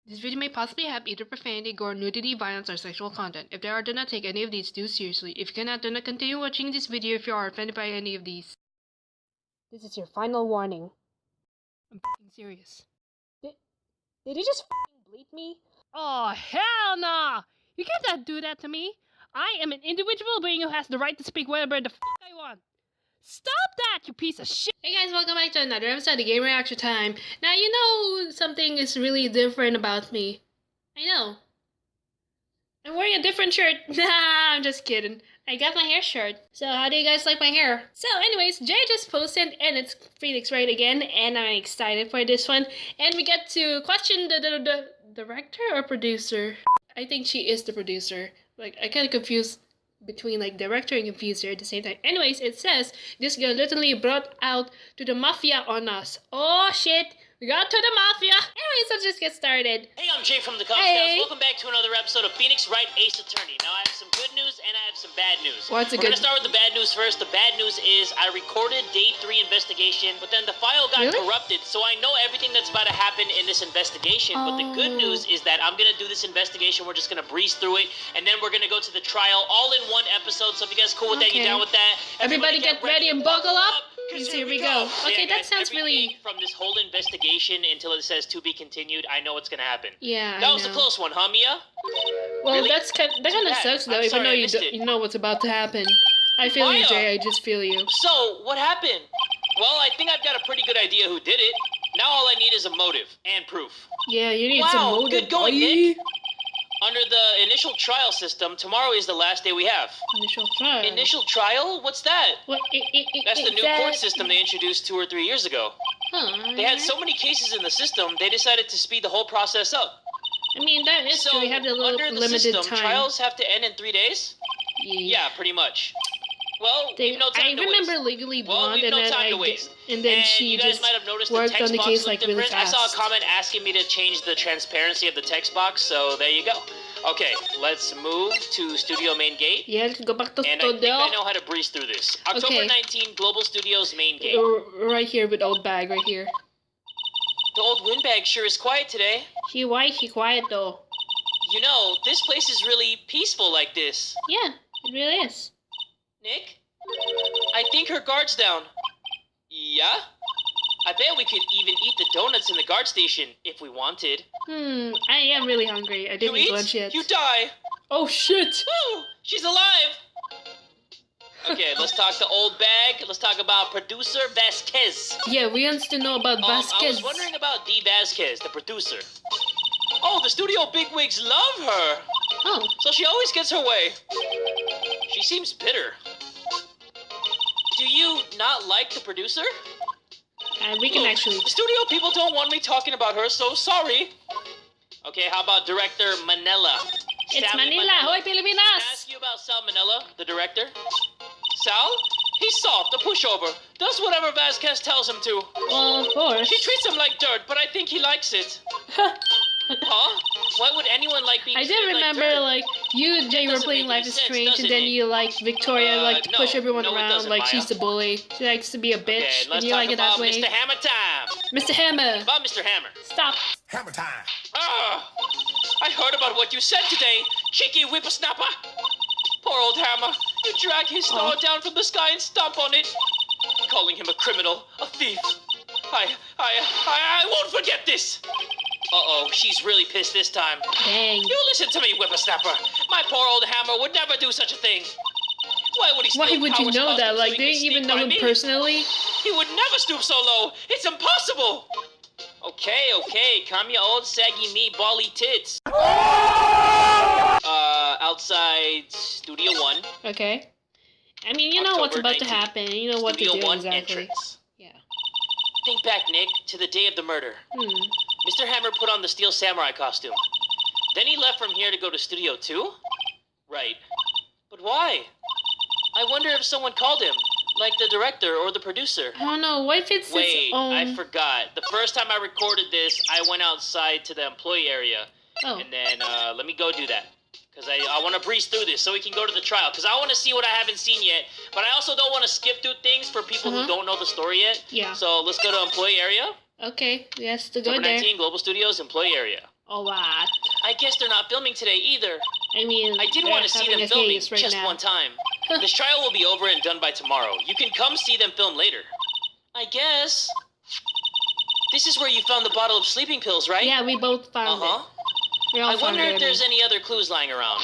This video may possibly have either profanity, gore, nudity, violence, or sexual content. If there are, do not take any of these too seriously. If you cannot, do not continue watching this video if you are offended by any of these. This is your final warning. I'm f***ing serious. Did he just f***ing bleep me? Oh, hell nah! You cannot do that to me! I am an individual being who has the right to speak whatever the f*** I want! Stop that, you piece of shit! Hey guys, welcome back to another episode of Game Reaction Time. Now, you know something is really different about me. I know. I'm wearing a different shirt. Nah, I'm just kidding. I got my hair short. So how do you guys like my hair? So anyways, Jay just posted and it's Phoenix Wright again, and I'm excited for this one. And we get to question the director or producer. I think she is the producer. Like, I kind of confused between like director and confuser at the same time. Anyways, it says this girl literally brought out to the mafia on us. Oh shit, we got to the mafia. Anyways, let's just get started. Hey, I'm Jay from the Kubz. Hey. Welcome back to another episode of Phoenix Wright Ace Attorney. Now I have some good news and I have some bad news. What's the We're good? gonna start with the bad news first. The bad news is I recorded day 3 investigation, but then the file got corrupted, so I know everything that's about to happen in this investigation. But the good news is that I'm gonna do this investigation. We're just gonna breeze through it, and then we're gonna go to the trial all in one episode. So if you guys cool with that, you down with that? Everybody get ready and buckle up. Because Here we go. So Okay, yeah, that guys, sounds really. from this whole investigation until it says to be continued, I know what's gonna happen. Yeah. That was a close one, huh, Mia? Well, Really? that kind of bad. sucks though. I'm Even sorry, though I you missed it. you know what's about to happen. I feel you, Maya. Jay. I just feel you. So, what happened? Well, I think I've got a pretty good idea who did it. Now all I need is a motive and proof. Yeah, you need Wow, some motive. good going, boy. Nick. Under the initial trial system, tomorrow is the last day we have. Initial trial. Initial trial? What's that? What? That's the new court system they introduced 2 or 3 years ago. Huh. They had so many cases in the system, they decided to speed the whole process up. I mean, that is So, true. We have the little under the limited system, time. trials have to end in 3 days? Yeah, pretty much. Well, we've no I time to remember waste. Legally Well, Blonde, we've and no then time to waste. and then And she you guys just might have noticed the worked text on the box case looked like really different. fast. I saw a comment asking me to change the transparency of the text box, so there you go. Okay, let's move to Studio Main Gate. Yeah, let's go back to And I think studio. I know how to breeze through this. October Okay. 19, Global Studios Main Gate. Right here with old bag right here. The old windbag sure is quiet today. She white, she quiet though. You know, this place is really peaceful like this. Yeah, it really is. Nick? I think her guard's down. Yeah? I bet we could even eat the donuts in the guard station if we wanted. I am really hungry. I You didn't eat eat, lunch yet. you die. Oh shit! Woo! She's alive! Okay, let's talk to old bag. Let's talk about producer Vasquez. Yeah, we want to know about I Vasquez. was wondering about DEE VASQUEZ, the producer. Oh, the studio bigwigs love her. Oh, So she always gets her way. She seems bitter. Do you not like the producer? we can Look, actually. the studio people don't want me talking about her, so sorry. Okay, how about director Manila? It's Sally Manila. Hoy, Can I Pilipinas! ask you about Sal Manila, the director? Sal? He's soft, a pushover. Does whatever Vasquez tells him to. Well, of course. She treats him like dirt, but I think he likes it. Huh? Why would anyone like being I did treated remember, like dirt? you, Jay, were doesn't playing make Life any is sense, Strange, does and it, then Nick? you like Victoria, like to no. push everyone No, it around, doesn't, like Maya. she's the bully. She likes to be a bitch, Okay, and let's you talk like it that about way. Mr. Hammer time. Mr. Hammer, About Mr. Hammer. stop. Hammer time. Ah, I heard about what you said today, cheeky whippersnapper. Poor old Hammer. You drag his star down from the sky and stomp on it, calling him a criminal, a thief. I won't forget this. Uh-oh, she's really pissed this time. Dang. You listen to me, whippersnapper. My poor old Hammer would never do such a thing. Why would he steal Why would you Powers' know that? costume so Like, he do could you even sneak know by him me? personally? He would never stoop so low. It's impossible. Okay, calm your old saggy meatbally tits. Outside Studio 1. Okay. I mean, you know what's October about to 19th. happen. You know what to Studio do 1 exactly. entrance. Yeah. Think back, Nick, to the day of the murder. Mr. Hammer put on the Steel Samurai costume. Then he left from here to go to Studio 2? Right. But why? I wonder if someone called him, like the director or the producer. I don't know. What if it's Wait, its own? I forgot. The first time I recorded this, I went outside to the employee area. Oh. And then, let me go do that. Because I want to breeze through this so we can go to the trial. Because I want to see what I haven't seen yet. But I also don't want to skip through things for people who don't know the story yet. Yeah. So let's go to employee area. Okay. Yes, to go Number there. 19, Global Studios, employee area. Oh, what? I guess they're not filming today either. I mean, I did they're want to see having them a filming case right just now. one time. This trial will be over and done by tomorrow. You can come see them film later. I guess. This is where you found the bottle of sleeping pills, right? Yeah, we both found it. We all I found wonder it. if there's any other clues lying around.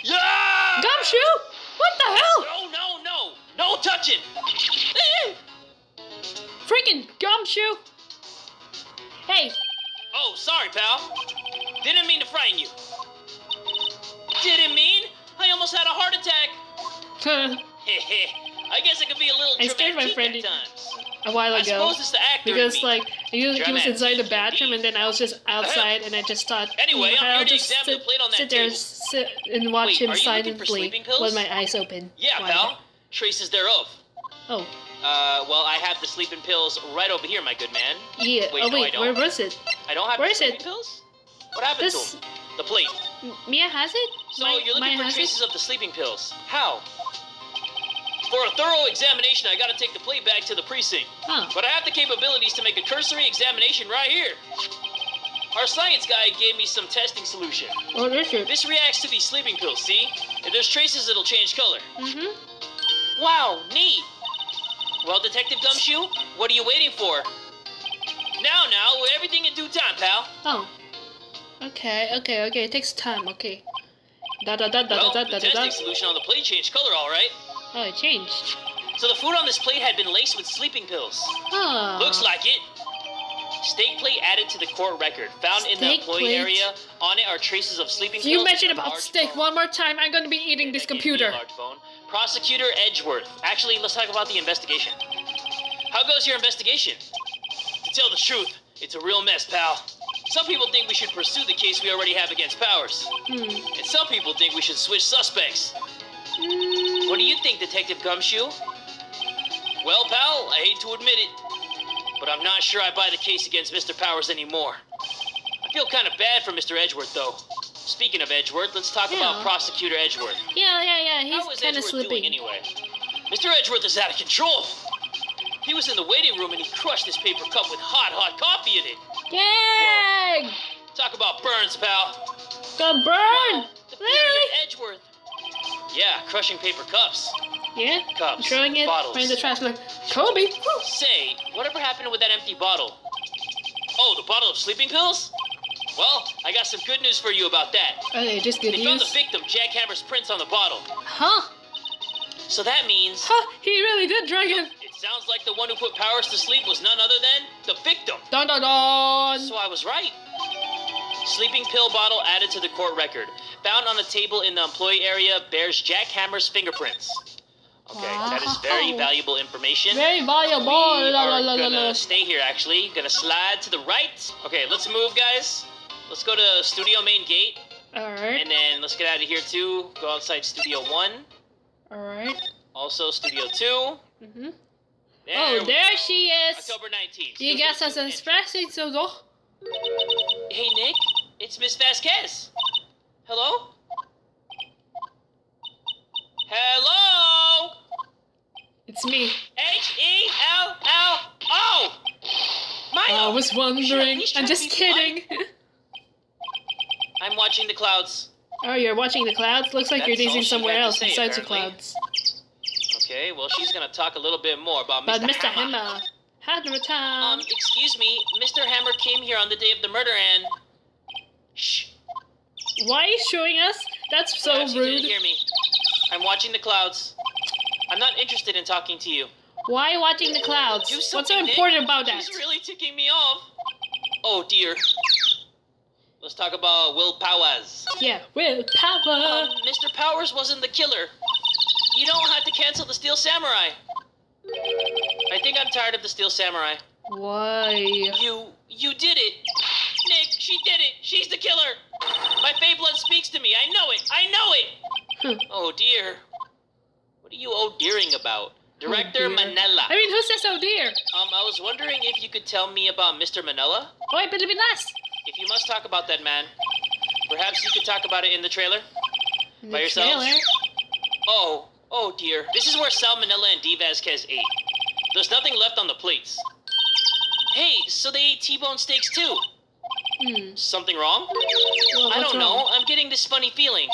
Yeah! Gumshoe! What the hell? No! No touching! Freaking Gumshoe! Hey! Oh, sorry, pal. Didn't mean to frighten you. Didn't mean? I almost had a heart attack. I guess it could be a little I scared my dramatic friend at times. a while I ago. suppose it's the actor in Because, me. like, he was Dramatic, inside the bathroom indeed. and then I was just outside and I just thought, Anyway, I'm I'll here to just examine the plate on that sit there table. sit and watch Wait, him are you looking for silently sleeping pills? with my eyes open. Yeah, Why pal. Traces thereof. Oh, Well, I have the sleeping pills right over here, my good man. yeah. Wait, oh, no, I wait, don't. where was it? I don't have Where the is it? sleeping pills? What happened This- to them? The plate. Mia has it? So My- you're Maya looking for has traces of the sleeping pills. How? For a thorough examination, I gotta take the plate back to the precinct. Huh. But I have the capabilities to make a cursory examination right here. Our science guy gave me some testing solution. What is it? This reacts to these sleeping pills, see? If there's traces, it'll change color. Mm-hmm. Wow, neat. Well, Detective Gumshoe, what are you waiting for? Now, everything in due time, pal. Oh. Okay. It takes time. Okay. Well, the testing solution on the plate changed color, all right. Oh, it changed. So the food on this plate had been laced with sleeping pills. Oh. Looks like it. Steak plate added to the court record. Found in the Steak employee plate? area. On it are traces of sleeping If pills. you mention and a about large steak bone. one more time, I'm gonna be eating this That gave me a computer. large bone. Prosecutor Edgeworth. Actually, let's talk about the investigation. How goes your investigation? To tell the truth, it's a real mess, pal. Some people think we should pursue the case we already have against Powers. And some people think we should switch suspects. What do you think, Detective Gumshoe? Well, pal, I hate to admit it, but I'm not sure I buy the case against Mr. Powers anymore. I feel kind of bad for Mr. Edgeworth, though. Speaking of Edgeworth, let's talk about Yeah. Prosecutor Edgeworth. Yeah. How He's is kind of Edgeworth sleeping. doing anyway? Mr. Edgeworth is out of control. He was in the waiting room and he crushed this paper cup with hot coffee in it. Dang! Talk about burns, pal. Got burned! Wow, the fury Really? of Edgeworth. Yeah, crushing paper cups. Yeah? Cups, Throwing it bottles. right in the trash like, Kobe! Woo. Say, whatever happened with that empty bottle? Oh, the bottle of sleeping pills? Well, I got some good news for you about that. Okay, just good They found the news. victim, Jack Hammer's prints on the bottle. Huh? So that means Huh? He really did drag it. it sounds like the one who put Powers to sleep was none other than the victim. Dun dun dun! So I was right. Sleeping pill bottle added to the court record. Found on the table in the employee area bears Jack Hammer's fingerprints. Okay, that is very Wow. valuable information. Very valuable. We La, la, are la, la, la. gonna stay here, actually. Gonna slide to the right. Okay, let's move, guys. Let's go to studio main gate. Alright, And then let's get out of here, too. Go outside studio 1. alright. Also studio 2. Mm-hmm. There Oh, we there go. she is! October 19th. Die Studio gaat als 2 een entry. espresso toch? Hey, Nick. It's Miss Vasquez. Hello? Hello? It's me. H-E-L-L-O! Milo! I was wondering. He's I'm trying just to be kidding. I'm watching the clouds. Oh, you're watching the clouds? Looks like you're That's all gazing she somewhere had to else say, besides the apparently. clouds. Okay, well, she's gonna talk a little bit more about But Mr. Mr. Hammer. Hammer. Hammer time. Excuse me, Mr. Hammer came here on the day of the murder and... Shh. Why are you showing us? That's so Perhaps you rude. didn't hear me. I'm watching the clouds. I'm not interested in talking to you. Why are you watching the clouds? Do What's something, so Nick. important about that? She's really ticking me off. Oh, dear. Let's talk about Will Powers. Yeah, willpower. Mr. Powers wasn't the killer. You don't have to cancel the Steel Samurai. I think I'm tired of the Steel Samurai. Why? You did it. Nick, she did it. She's the killer. My Fey blood speaks to me. I know it. I know it. Oh, dear. What are you oh-deering about? Director dear. Manella. I mean, who says oh dear? I was wondering if you could tell me about Mr. Manella? Oi, Pilipinas! If you must talk about that man, perhaps you could talk about it in the trailer? In By the yourselves? trailer. Oh dear. This is where Salmonella and DEE VASQUEZ ate. There's nothing left on the plates. Hey, so they ate T-bone steaks too? Something wrong? Well, I what's don't know. wrong? I'm getting this funny feeling.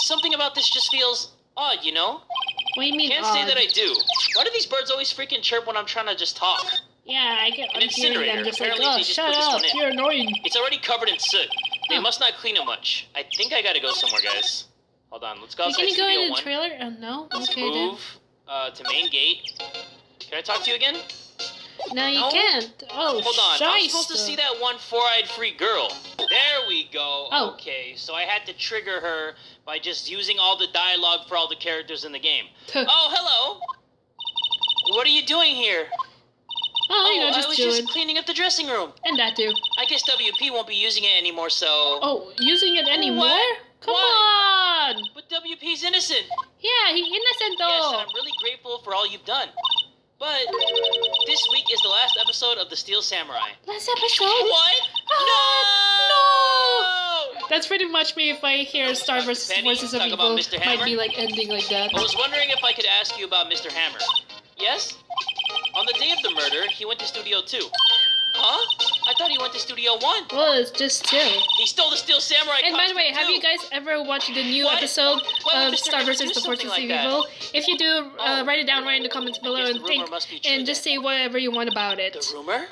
Something about this just feels odd, you know? What do you mean Can't odd? say that I do. Why do these birds always freaking chirp when I'm trying to just talk? Yeah, I'm hearing incinerator. them just like, Apparently oh, they just shut put this up, one in. you're annoying. It's already covered in soot. They Huh. must not clean it much. I think I gotta go somewhere, guys. Hold on, let's go outside Can you go Studio in the 1. trailer? No? Let's Okay then. move to main gate. Can I talk to you again? No, you No? can't. Oh, Hold on, I'm supposed to shyster. see that one four-eyed free girl. There we go. Oh. Okay, so I had to trigger her by just using all the dialogue for all the characters in the game. Oh, hello. What are you doing here? Oh, you know, I just was chilling. just cleaning up the dressing room. And that too. I guess WP won't be using it anymore, so... Oh, using it anymore? What? Come Why? on! But WP's innocent. Yeah, he innocent Yes, though. and I'm really grateful for all you've done. But this week is the last episode of The Steel Samurai. Last episode? What? Ah, No! That's pretty much me if I hear Star vs. Penny, Voices of talk Evil. about Mr. Might Hammer? be like ending like that. I was wondering if I could ask you about Mr. Hammer. Yes? On the day of the murder, he went to Studio 2. Huh? I thought he went to Studio 1. Well, it's just two. He stole the Steel Samurai And by the way, costume, have too. you guys ever watched the new What? episode Why would of Mr. Star Hammer vs. do The something Forces like of that? Evil? If you do, Oh. write it down right in the comments below guess and the think, rumor must be true and just then. say whatever you want about it. The rumor?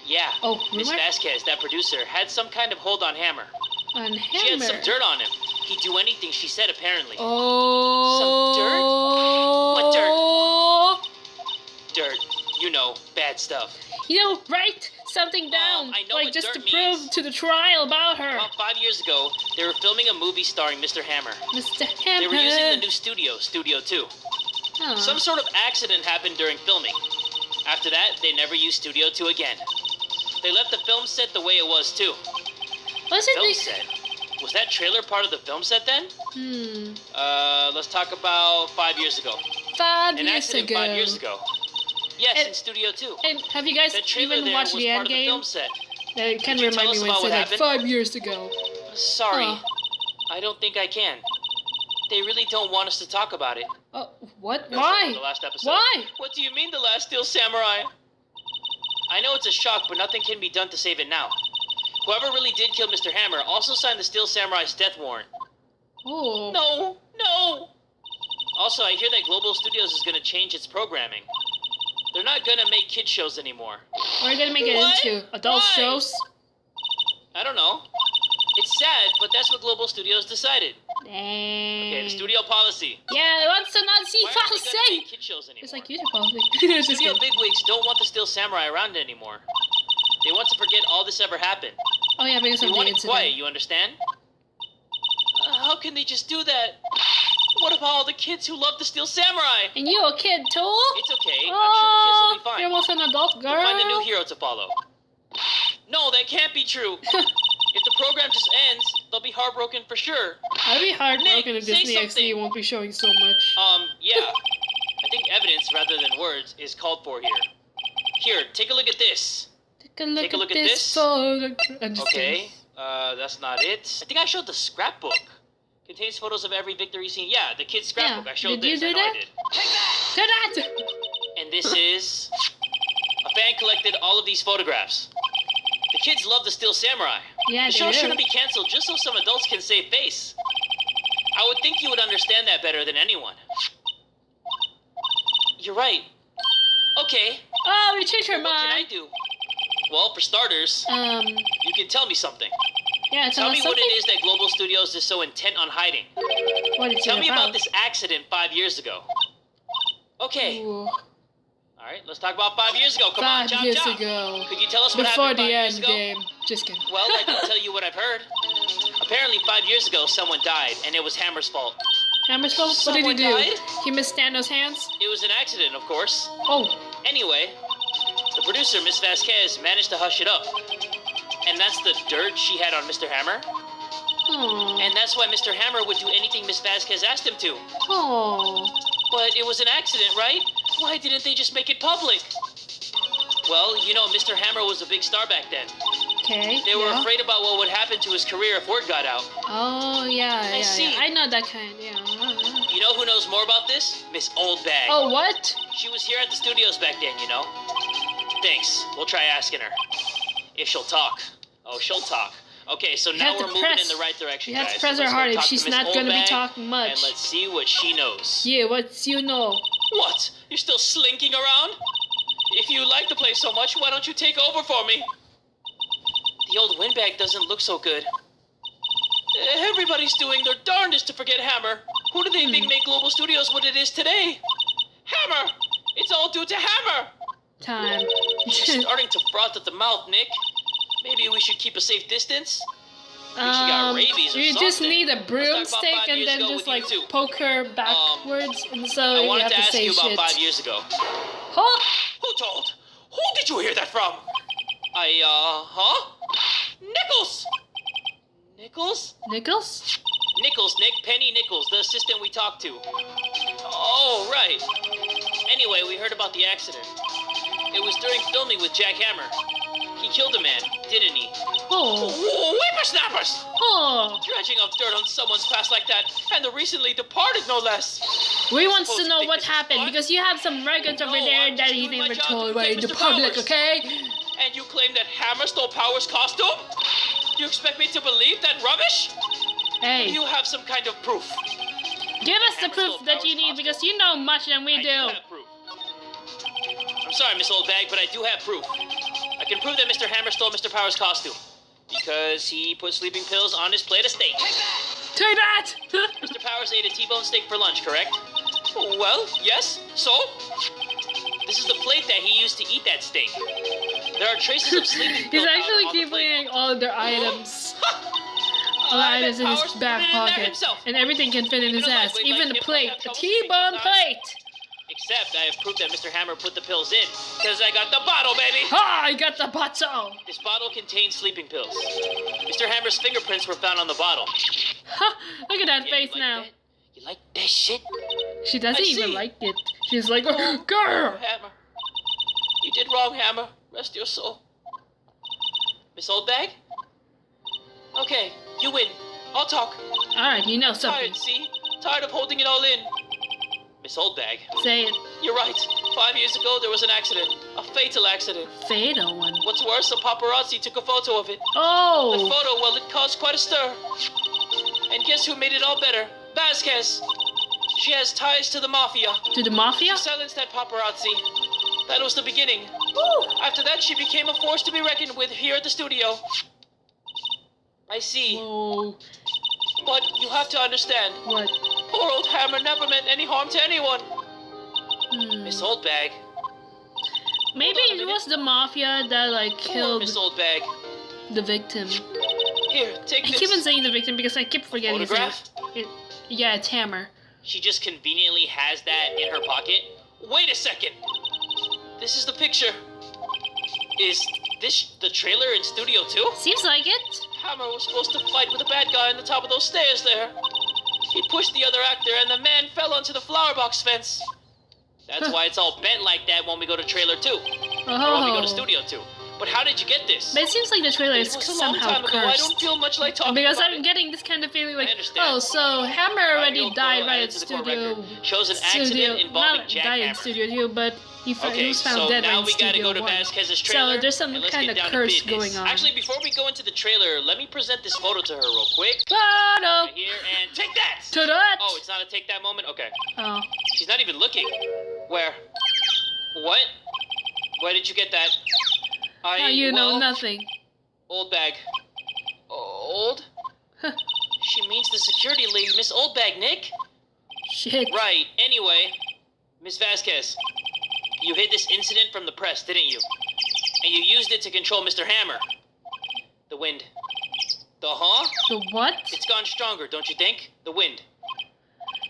Yeah. Oh, Miss rumor? Vasquez, that producer, had some kind of hold on Hammer. On She had Hammer. some dirt on him. He'd do anything she said, apparently. Oh. Dirt. You know, bad stuff. You know, write something down, I know like what just to dirt prove means. to the trial about her. About 5 years ago, they were filming a movie starring Mr. Hammer. Mr. Hammer. They were using the new studio, Studio 2. Huh. Some sort of accident happened during filming. After that, they never used Studio 2 again. They left the film set the way it was, too. Was it Film the... set? Was that trailer part of the film set then? Let's talk about 5 years ago. 5 An years accident ago. 5 years ago. Yes, And- in Studio 2. And have you guys That trailer even there watched was the part end of the game? film set. It can Could you remind tell me us when it about said what like happened? 5 years ago. Sorry. Huh. I don't think I can. They really don't want us to talk about it. Oh, what? The Why? last episode. Why? What do you mean the last Steel Samurai? I know it's a shock, but nothing can be done to save it now. Whoever really did kill Mr. Hammer also signed the Steel Samurai's death warrant. Oh. No, no! Also, I hear that Global Studios is gonna change its programming. They're not gonna make kid shows anymore. We're gonna make it What? into adult Why? shows. I don't know. It's sad, but that's what Global Studios decided. Dang. Okay, the studio policy. Yeah, what's the Nazi Why aren't they gonna policy? make kid shows anymore? It's like YouTube policy. Just Studio kidding. bigwigs don't want the Steel Samurai around anymore. They want to forget all this ever happened. Oh yeah, because They of the want it incident. quiet, you understand? How can they just do that? What about all the kids who love the Steel Samurai? And you a kid too? It's okay. I'm sure the kids will be fine. You're almost an adult girl. We'll find a new hero to follow. No, that can't be true. If the program just ends, they'll be heartbroken for sure. I'd be heartbroken Nick, if say Disney XD something. won't be showing so much. Yeah. I think evidence rather than words is called for here. Here, take a look at this. Take a look, take a look at at this. this. I'm just kidding. Okay, that's not it. I think I showed the scrapbook. Contains photos of every victory scene. Yeah, the kid's scrapbook. Yeah. I showed Did you this. do I know that? I did. Do that! And this is... A fan collected all of these photographs. The kids love the Steel Samurai. Yeah, The they show do. shouldn't be canceled just so some adults can save face. I would think you would understand that better than anyone. You're right. Okay, Oh, you changed her what can I mind. do? Well, for starters, you can tell me something. Yeah, Tell me us what something. it is that Global Studios is so intent on hiding. What is Tell it me about? about this accident 5 years ago. Okay, Ooh, alright, let's talk about 5 years ago. Come on, 5 chop years chop. ago. Could you tell us what Before happened 5 the years end ago? game. Just kidding. Well, I can tell you what I've heard. Apparently 5 years ago, someone died, and it was Hammer's fault. Hammer's fault? What did he Someone do? died? He missed Thanos' hands? It was an accident, of course. Oh, Anyway, the producer, Miss Vasquez, managed to hush it up. And that's the dirt she had on Mr. Hammer. oh, And that's why Mr. Hammer would do anything Miss Vasquez asked him to. oh. But it was an accident, right? Why didn't they just make it public? Well, you know, Mr. Hammer was a big star back then. Okay. They were yeah. afraid about what would happen to his career if word got out. Oh, yeah, yeah, see. yeah. I know that kind, yeah. You know who knows more about this? Miss Oldbag. Oh, what? She was here at the studios back then, you know. Thanks. We'll try asking her. If she'll talk. Oh, she'll talk. Okay, so You now have to we're moving press- in the right direction, You have guys. to press So her let's go hard if talk to she's Miss not gonna be Oldbag, talking much. And let's see what she knows. Yeah, what's you know? What? You're still slinking around? If you like the place so much, why don't you take over for me? The old windbag doesn't look so good. Everybody's doing their darndest to forget Hammer. Who do they think made Global Studios what it is today? Hammer! It's all due to Hammer! Time. She's starting to froth at the mouth, Nick. Maybe we should keep a safe distance? She got rabies or You just something. need a Let's talk about broomstick 5 and years then ago just with you like two. poke her backwards, and so I you wanted have to to ask say you about shit. 5 years ago. Huh? Who told? Who did you hear that from? Huh? Nichols! Nichols? Nichols? Nichols, Nick. Penny Nichols, the assistant we talked to. Oh, right. Anyway, we heard about the accident. It was during filming with Jack Hammer. He killed a man, didn't he? Oh. Whippersnappers! Oh. Dredging up dirt on someone's past like that, and the recently departed, no less. We wants Supposed to know think what this is happened fun? because you have some records over No, there I'm that just he doing my never job to told by protect the Mr. public, Powers. okay? And you claim that Hammer stole Power's costume? You expect me to believe that rubbish? Hey, You have some kind of proof. give us the Hammer proof stole that you Power's need costume. because you know much than we I do. have proof. I'm sorry, Miss Oldbag, but I do have proof. I can prove that Mr. Hammer stole Mr. Power's costume. Because he put sleeping pills on his plate of steak. Take that! Mr. Powers ate a T-bone steak for lunch, correct? Well, yes. So? This is the plate that he used to eat that steak. There are traces of sleeping pill He's powder actually on the plate. keeping all their items. All the I bet items in his Powers put back it in there pocket. himself. And everything can fit in his Even a ass. lightweight Even like the him plate. might have A trouble T-bone sleeping plate! Except I have proof that Mr. Hammer put the pills in. Because I got the bottle, baby! Ah, I got the bottle! This bottle contains sleeping pills. Mr. Hammer's fingerprints were found on the bottle. Ha! Look at that Yeah, face you like now. that? You like that shit? She doesn't I even see. like it. She's like, oh, girl! Hammer. You did wrong, Hammer. Rest your soul. Miss Oldbag? Okay, you win. I'll talk. Alright, you know something. Tired, see? Tired of holding it all in. Miss Oldbag, Say it. you're right. 5 years ago, there was an accident. A fatal accident. Fatal one. What's worse, a paparazzi took a photo of it. The Oh! photo, well, it caused quite a stir. And guess who made it all better? Vasquez. She has ties to the mafia. To the mafia? She silenced that paparazzi. That was the beginning. After that, she became a force to be reckoned with here at the studio. I see. Whoa. But you have to understand, What? poor old Hammer never meant any harm to anyone. Hmm. Miss Oldbag. Maybe Hold on a it minute. was the mafia that like Poor killed Miss Oldbag. the victim. Here, take I this. keep on saying the victim because I keep forgetting his name. Photograph? Yeah, it's Hammer. She just conveniently has that in her pocket. Wait a second. This is the picture. Is this the trailer in Studio 2? Seems like it. Hammer was supposed to fight with a bad guy on the top of those stairs there. He pushed the other actor and the man fell onto the flower box fence. That's why it's all bent like that when we go to trailer 2. Or when we go to Studio 2. But how did you get this? But it seems like the trailer is It was a long somehow time ago. I don't cursed. feel much like talking Because about I'm it. getting this kind of feeling like, I understand. oh, so Hammer already Audio died photo right added at to the court Studio. record shows an accident involving not Jack died in Hammer. Studio 2, but he Okay, was found so dead now right we in gotta Studio go to 1. Vasquez's trailer. So there's some and let's kind get of down to curse business. going on. Actually, before we go into the trailer, let me present this photo to her real quick. Photo! Right here, and take that! To that! Oh, it's not a take that moment? Okay. Oh. She's not even looking. Where? What? Where did you get that? Now you know well, nothing. Oldbag. Old? Huh. She means the security lady, Miss Oldbag, Nick. Shit. Right, anyway, Miss Vasquez, you hid this incident from the press, didn't you? And you used it to control Mr. Hammer. The wind. The huh? The what? It's gone stronger, don't you think? The wind.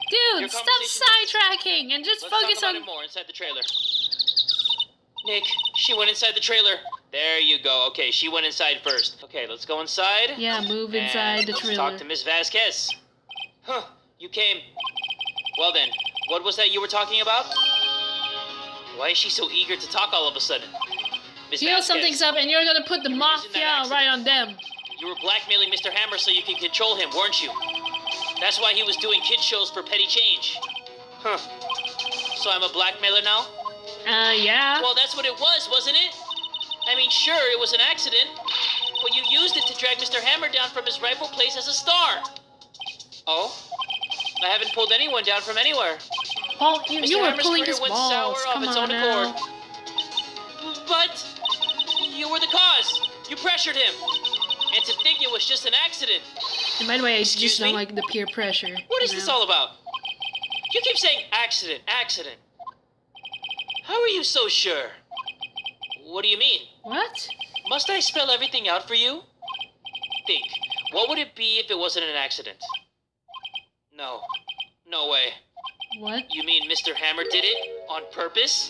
Dude, Your stop conversation- sidetracking and just Let's focus talk about on... it more inside the trailer. Nick, she went inside the trailer. There you go. Okay, she went inside first. Okay, let's go inside. Yeah, move And inside the let's trailer. talk to Miss Vasquez. Huh, you came. Well then, what was that you were talking about? Why is she so eager to talk all of a sudden? Miss You know Vasquez, something's up and you're gonna put the Using mafia that right accident. on them. you were blackmailing Mr. Hammer so you could control him, weren't you? That's why he was doing kid shows for petty change. Huh. So I'm a blackmailer now? Yeah. Well, that's what it was, wasn't it? I mean, sure, it was an accident. But you used it to drag Mr. Hammer down from his rightful place as a star. Oh? I haven't pulled anyone down from anywhere. Paul, you Mr. were Hammer's pulling career his went balls. sour Come of its on own now. accord. But you were the cause. You pressured him. And to think it was just an accident. And by the way, I Excuse just don't me? like the peer pressure. What is this all about? You keep saying accident, accident. How are you so sure? What do you mean? What? Must I spell everything out for you? Think. What would it be if it wasn't an accident? No. No way. What? You mean Mr. Hammer did it? On purpose?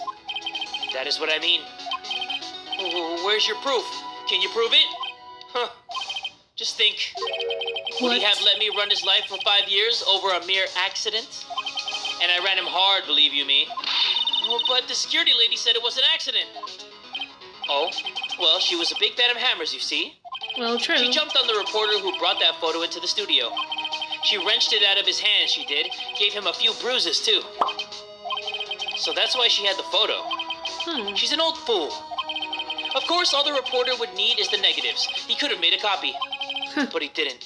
That is what I mean. Where's your proof? Can you prove it? Huh. Just think. Would he What? have let me run his life for 5 years over a mere accident? And I ran him hard, believe you me. Oh, but the security lady said it was an accident. Oh? Well, she was a big fan of hammers, you see. Well, true. She jumped on the reporter who brought that photo into the studio. She wrenched it out of his hand, she did. Gave him a few bruises, too. So that's why she had the photo. She's an old fool. Of course, all the reporter would need is the negatives. He could have made a copy. But he didn't.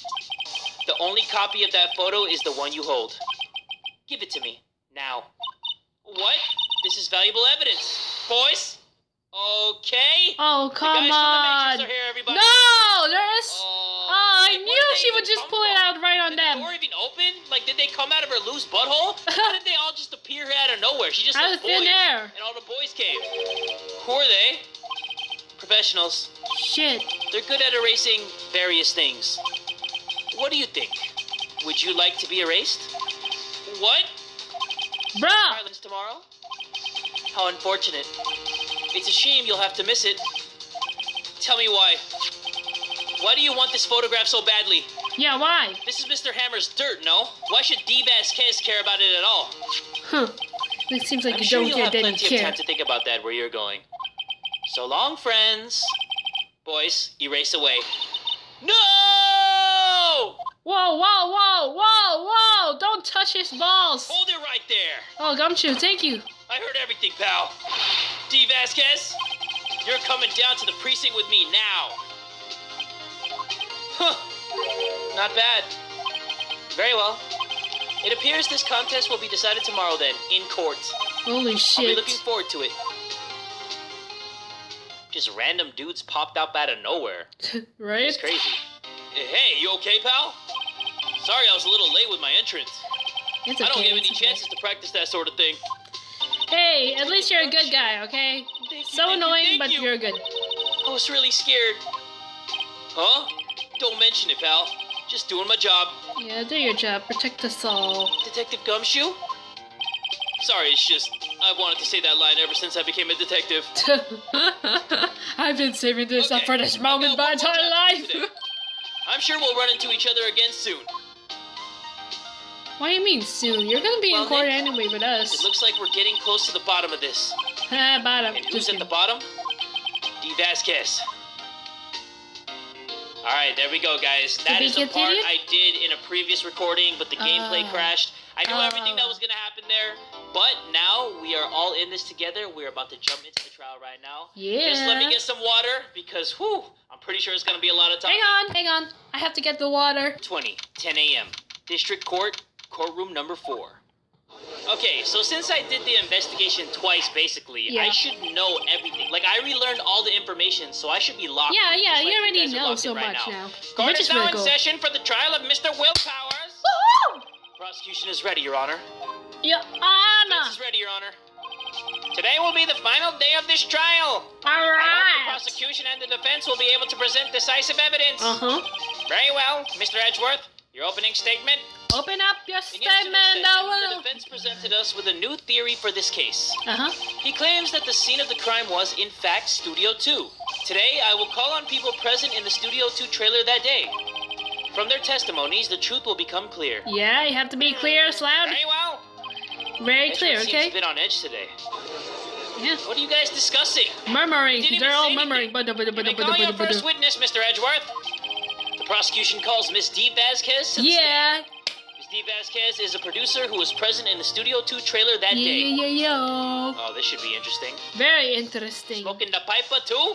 The only copy of that photo is the one you hold. Give it to me. Now. What? This is valuable evidence. Boys? Okay? Oh, The come guys from the on. Matrix are here, everybody. No, there's... Oh, I like, knew where'd they she would even just come pull it from? out right on Did them. the door even open? Like, did they come out of her loose butthole? How did they all just appear here out of nowhere? She just Out said of thin boys, air. and all the boys came. Who are they? Professionals. Shit. They're good at erasing various things. What do you think? Would you like to be erased? What? Bruh. Violence tomorrow? How unfortunate. It's a shame you'll have to miss it. Tell me why. Why do you want this photograph so badly? Yeah, why? This is Mr. Hammer's dirt, no? Why should DEE VASQUEZ care about it at all? Huh. It seems like I'm you sure don't you'll get have any plenty of care. time to think about that where you're going. So long, friends. Boys, erase away. No! Whoa, whoa, whoa, whoa, whoa! Don't touch his balls! Hold it right there. Oh, Gumshoe, thank you. I heard everything, pal. DEE VASQUEZ, you're coming down to the precinct with me now. Huh. Not bad. Very well. It appears this contest will be decided tomorrow then, in court. Holy I'll be shit. looking forward to it. Just random dudes popped up out of nowhere. Right? It's crazy. Hey, you okay, pal? Sorry I was a little late with my entrance. It's I don't okay, get many it's okay. chances to practice that sort of thing. Hey, at least you're a good guy, okay? So annoying, but you're good. I was really scared. Huh? Don't mention it, pal. Just doing my job. Yeah, do your job. Protect us all. Detective Gumshoe? Sorry, it's just, I've wanted to say that line ever since I became a detective. I've been saving this up Okay, for this I've got moment my one more entire job to do life. today. I'm sure we'll run into each other again soon. What do you mean soon? You're gonna be Well, in court Nick, anyway with us. It looks like we're getting close to the bottom of this. Bottom. And who's at the bottom? DEE VASQUEZ. Alright, there we go, guys. That is the get part idiot? I did in a previous recording, but the gameplay crashed. I knew everything that was going to happen there, but now we are all in this together. We're about to jump into the trial right now. Yeah. Just let me get some water, because, whew, I'm pretty sure it's going to be a lot of time. Hang on. I have to get the water. 10 a.m. District Court, courtroom number 4. Okay, so since I did the investigation twice, basically, Yeah. I should know everything. Like, I relearned all the information, so I should be locked in, Yeah, just like you already guys are know locked so in right much now. Court Which is is now really in cool. session for the trial of Mr. Will Powers. Woohoo! Prosecution is ready, Your Honor. Yeah, Defense Anna. is ready, Your Honor. Today will be the final day of this trial. All I hope the right. prosecution and the defense will be able to present decisive evidence. Very well, Mr. Edgeworth, your opening statement. Open up your In yesterday's statement. session, the defense presented us with a new theory for this case. He claims that the scene of the crime was, in fact, Studio 2. Today, I will call on people present in the Studio 2 trailer that day. From their testimonies, the truth will become clear. Yeah, you have to be clear, loud. Very well. Very clear, Edgeworth okay? seems a bit on edge today. Yeah. What are you guys discussing? Murmuring. Didn't even They're all say murmuring. anything. You may call your first witness, Mr. Edgeworth. The prosecution calls Miss DEE VASQUEZ to the stand. Yeah. Miss DEE VASQUEZ is a producer who was present in the Studio 2 trailer that day. Yeah. Oh, this should be interesting. Very interesting. Smoking the pipa too?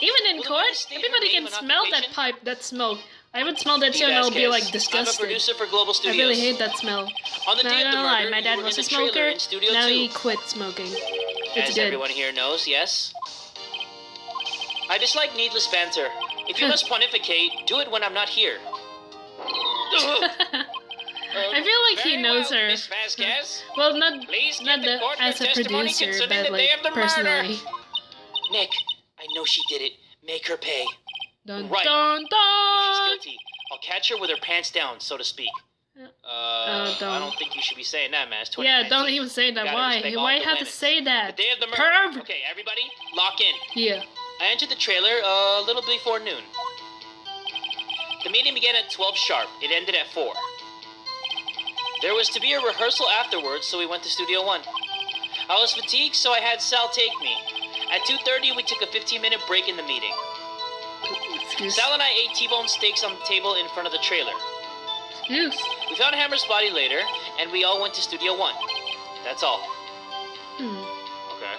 Even in Will the court, witness state her everybody name can and smell that occupation? pipe, that smoke. I would smell that DEE too and I'll be Vasquez. like I'm a disgusted. producer for Global I Studios. really hate that smell. On the Not day of the gonna lie, murder, my dad you were was in a the trailer smoker. in Studio Now 2. he quit smoking. It's As good. everyone here knows, yes. I dislike needless banter. If you must pontificate, do it when I'm not here. I feel like he Very knows well, her. Miss Vasquez. Well, not Please not give the court as your a testimony producer, concerning but the day like of the personally. murder. Nick, I know she did it. Make her pay. Dun Right. dun If she's dun. guilty, I'll catch her with her pants down, so to speak. I don't think you should be saying that, man. It's Yeah, 2019. don't even say that. Gotta Why? respect all Why the have to women. say The that? day of the murder. Perv. Okay, everybody, lock in. Yeah. I entered the trailer a little before noon. The meeting began at 12 sharp. It ended at 4. There was to be a rehearsal afterwards, so we went to Studio 1. I was fatigued, so I had Sal take me. At 2:30, we took a 15-minute break in the meeting. Excuse. Sal and I ate T-bone steaks on the table in front of the trailer. Excuse. We found Hammer's body later, and we all went to Studio 1. That's all. Hmm. Okay.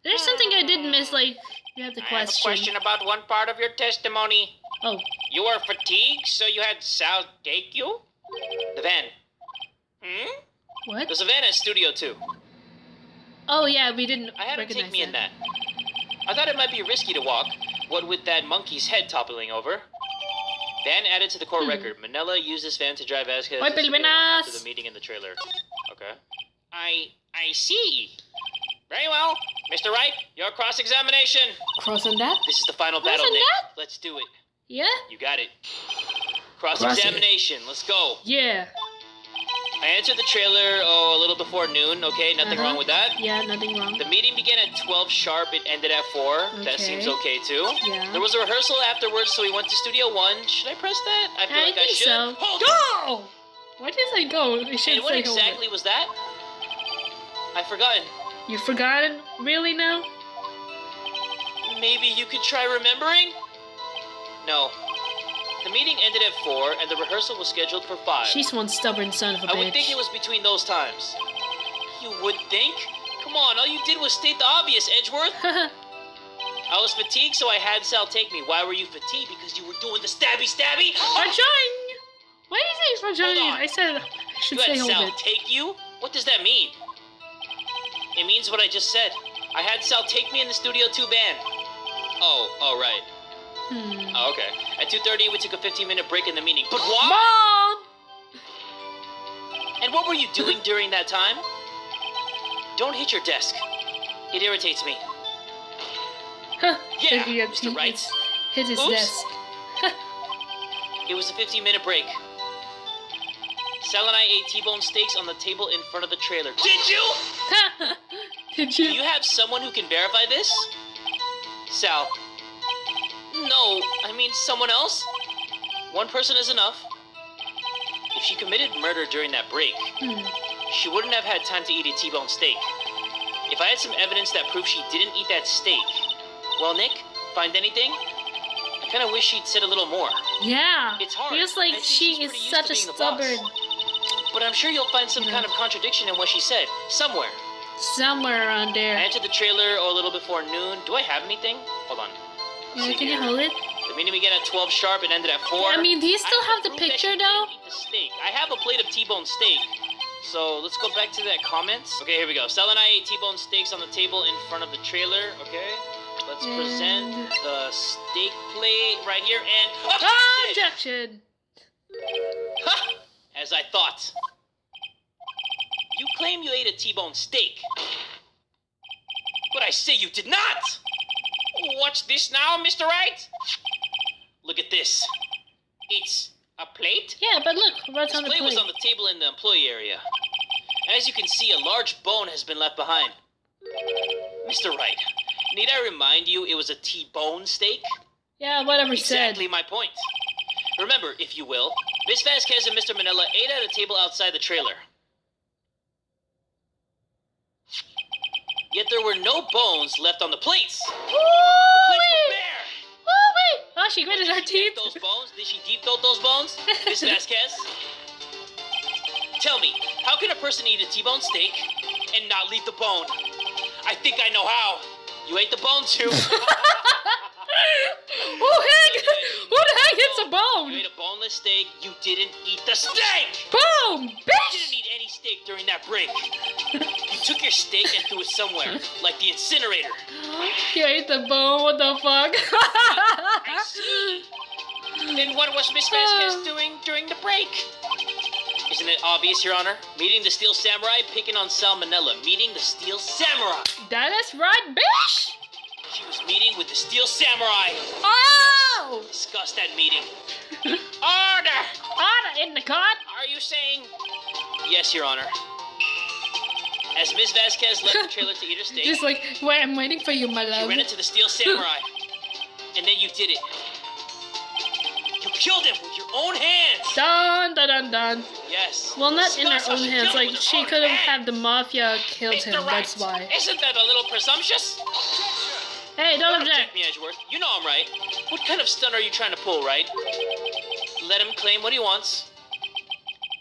There's something I did miss, like, you have the I have a question. question about one part of your testimony. Oh. You were fatigued, so you had Sal take you? The van. What? There's a van at Studio 2. Oh, yeah, we didn't I had him recognize take me in that. I thought it might be risky to walk, what with that monkey's head toppling over. Van added to the court record. Manila used this van to drive Vasquez Hoy, to Studio 1 Pilipinas! after the meeting in the trailer. Okay. I see. Very well. Mr. Wright, your cross-examination. Cross on that? This is the final Cross battle, on Nick. that? Let's do it. Yeah? You got it. Cross-examination. Let's go. Yeah. I entered the trailer, a little before noon. Okay, nothing wrong with that. Yeah, nothing wrong. The meeting began at 12 sharp. It ended at 4. That Okay. seems okay, too. Yeah. There was a rehearsal afterwards, so we went to Studio 1. Should I press that? I feel like I think should. so. Hold it! Go! Why did I go? I should And what say hold it. exactly was that? I've forgotten. You forgotten? Really now? Maybe you could try remembering? No. The meeting ended at 4, and the rehearsal was scheduled for 5. She's one stubborn son of a I bitch. would think it was between those times. You would think? Come on, all you did was state the obvious, Edgeworth. I was fatigued, so I had Sal take me. Why were you fatigued? Because you were doing the stabby-stabby? Vagine! Why do you say it's vagine? Hold on. I said I should You say had hold Sal it. take you? What does that mean? It means what I just said. I had Sal take me in the Studio 2 van. Oh, right. Oh, okay. At 2:30, we took a 15-minute break in the meeting. But why? Mom! And what were you doing during that time? Don't hit your desk. It irritates me. Huh. Yeah, He Mr. Wright. hit his Oops. desk. It was a 15-minute break. Sal and I ate T-bone steaks on the table in front of the trailer. Did you? Did Do you? you have someone who can verify this? Sal. No, I mean someone else. One person is enough. If she committed murder during that break, she wouldn't have had time to eat a T-bone steak. If I had some evidence that proved she didn't eat that steak, well, Nick, find anything? I kind of wish she'd said a little more. Yeah. It's hard. Feels like I think she she's is pretty used such to a being the boss. stubborn. But I'm sure you'll find some kind of contradiction in what she said, somewhere. Somewhere around I there. entered the trailer a little before noon. Do I have anything? Hold on. Yeah, See can you here. hold it? The meeting began at 12 sharp and ended at 4. I mean, do you still I have the proof that picture she though? didn't eat the steak. I have a plate of T-bone steak. So let's go back to that comments. Okay, here we go. Sal and I ate T-bone steaks on the table in front of the trailer. Okay. Let's present And- the steak plate right here and Objection! Ha! As I thought. You claim you ate a T-bone steak. But I say you did not! What's this now, Mr. Wright? Look at this. It's a plate? Yeah, but look, what's This on the plate plate? was on the table in the employee area. As you can see, a large bone has been left behind. Mr. Wright, need I remind you it was a T-bone steak? Yeah, whatever Exactly said. my point. Remember, if you will, Miss Vasquez and Mr. Manila ate at a table outside the trailer. Yet there were no bones left on the plates. The plates were bare. Oh, wait! Oh, she gritted her Did she teeth. deep those bones? Did she deep throat those bones, Miss Vasquez? Tell me, how can a person eat a T-bone steak and not leave the bone? I think I know how. You ate the bone too. Who the heck hits a You bone? ate a boneless steak. You didn't eat the steak. Boom, You bitch! didn't eat any steak during that break. You took your steak and threw it somewhere, like the incinerator. You ate the bone. What the fuck? I see. Then what was Miss Vasquez doing during the break? Isn't it obvious, Your Honor? Meeting the Steel Samurai, picking on salmonella. Meeting the Steel Samurai. That is right, bitch! She was meeting with the Steel Samurai. Oh! Discuss that meeting. Order! Order in the cut! Are you saying? Yes, Your Honor. As Ms. Vasquez left the trailer to eat her steak, Just like, wait, I'm waiting for you, my you love. ran into the Steel Samurai. And then you did it. You killed him with your own hands. Dun dun dun dun. Yes. Well, not in her Discuss how own she hands. killed him Like, with her she own could have hands. had the mafia killed Mr. him. Wright, That's why. Isn't that a little presumptuous? Hey, don't object. me, Edgeworth. You know I'm right. What kind of stunt are you trying to pull, right? Let him claim what he wants.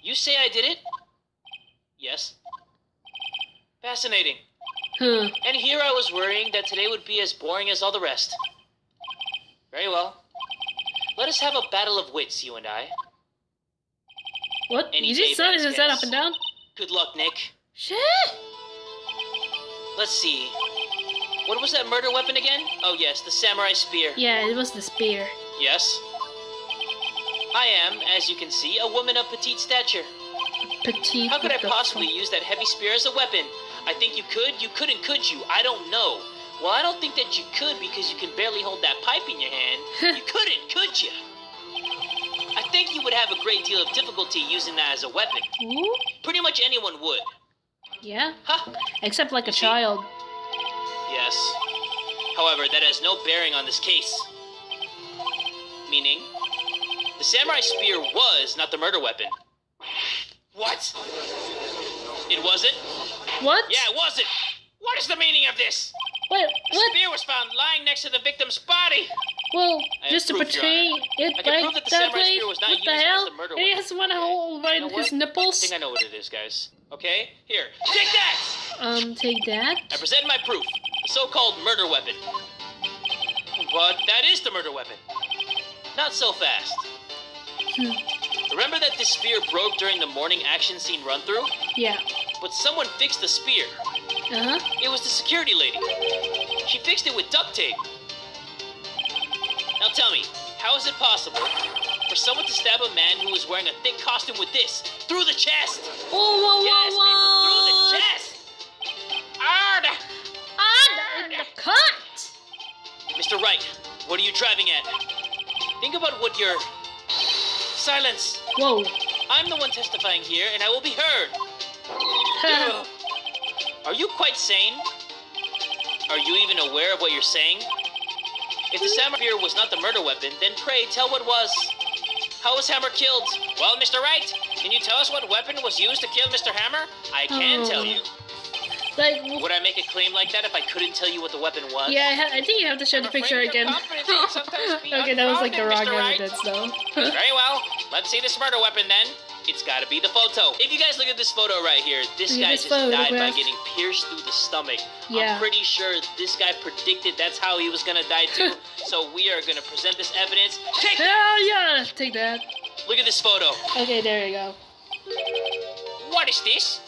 You say I did it? Yes. Fascinating. And here I was worrying that today would be as boring as all the rest. Very well. Let us have a battle of wits, you and I. What? Any You day, just said Vasquez. that up and down? Good luck, Nick. Shit! Let's see. What was that murder weapon again? Oh yes, the samurai spear. Yeah, it was the spear. Yes. I am, as you can see, a woman of petite stature. Petite. How could I what the possibly fuck? use that heavy spear as a weapon? I think you could, you couldn't, could you? I don't know. Well, I don't think that you could because you can barely hold that pipe in your hand. You couldn't, could you? I think you would have a great deal of difficulty using that as a weapon. Ooh? Pretty much anyone would. Yeah. Huh? Except like a You see? child. Yes. However, that has no bearing on this case. Meaning, the samurai spear was not the murder weapon. What? It wasn't? What? Yeah, it wasn't. What is the meaning of this? Wait, The what? spear was found lying next to the victim's body. Well, I have just to proof, Your portray Honor. it I can like prove that the that samurai way? spear was not What the used as hell? the murder He weapon. has one hole right You in know his what? I nipples. think I know what it is, guys. Okay? Here, take that! Take that. I present my proof. The so-called murder weapon. But that is the murder weapon. Not so fast. Remember that this spear broke during the morning action scene run-through? Yeah. But someone fixed the spear. Uh-huh. It was the security lady. She fixed it with duct tape. Now tell me, how is it possible for someone to stab a man who was wearing a thick costume with this through the chest? Whoa, Yes, people, through the chest! Arrgh! On in the cut! Mr. Wright, what are you driving at? Think about what you're... Silence! Whoa. I'm the one testifying here, and I will be heard. Ugh. Are you quite sane? Are you even aware of what you're saying? If the samurai spear was not the murder weapon, then pray tell what was. How was Hammer killed? Well, Mr. Wright, can you tell us what weapon was used to kill Mr. Hammer? I can tell you. Like, Would I make a claim like that if I couldn't tell you what the weapon was? yeah, I think you have to show the picture again. Okay, that was like the wrong evidence, though. Very well. Let's see this murder weapon then. It's gotta be the photo. If you guys look at this photo right here, this Look at guy this just died by photograph. getting pierced through the stomach. Yeah. I'm pretty sure this guy predicted that's how he was gonna die too. So we are gonna present this evidence. Take that! Hell yeah! Take that. Look at this photo. Okay, there you go. What is this?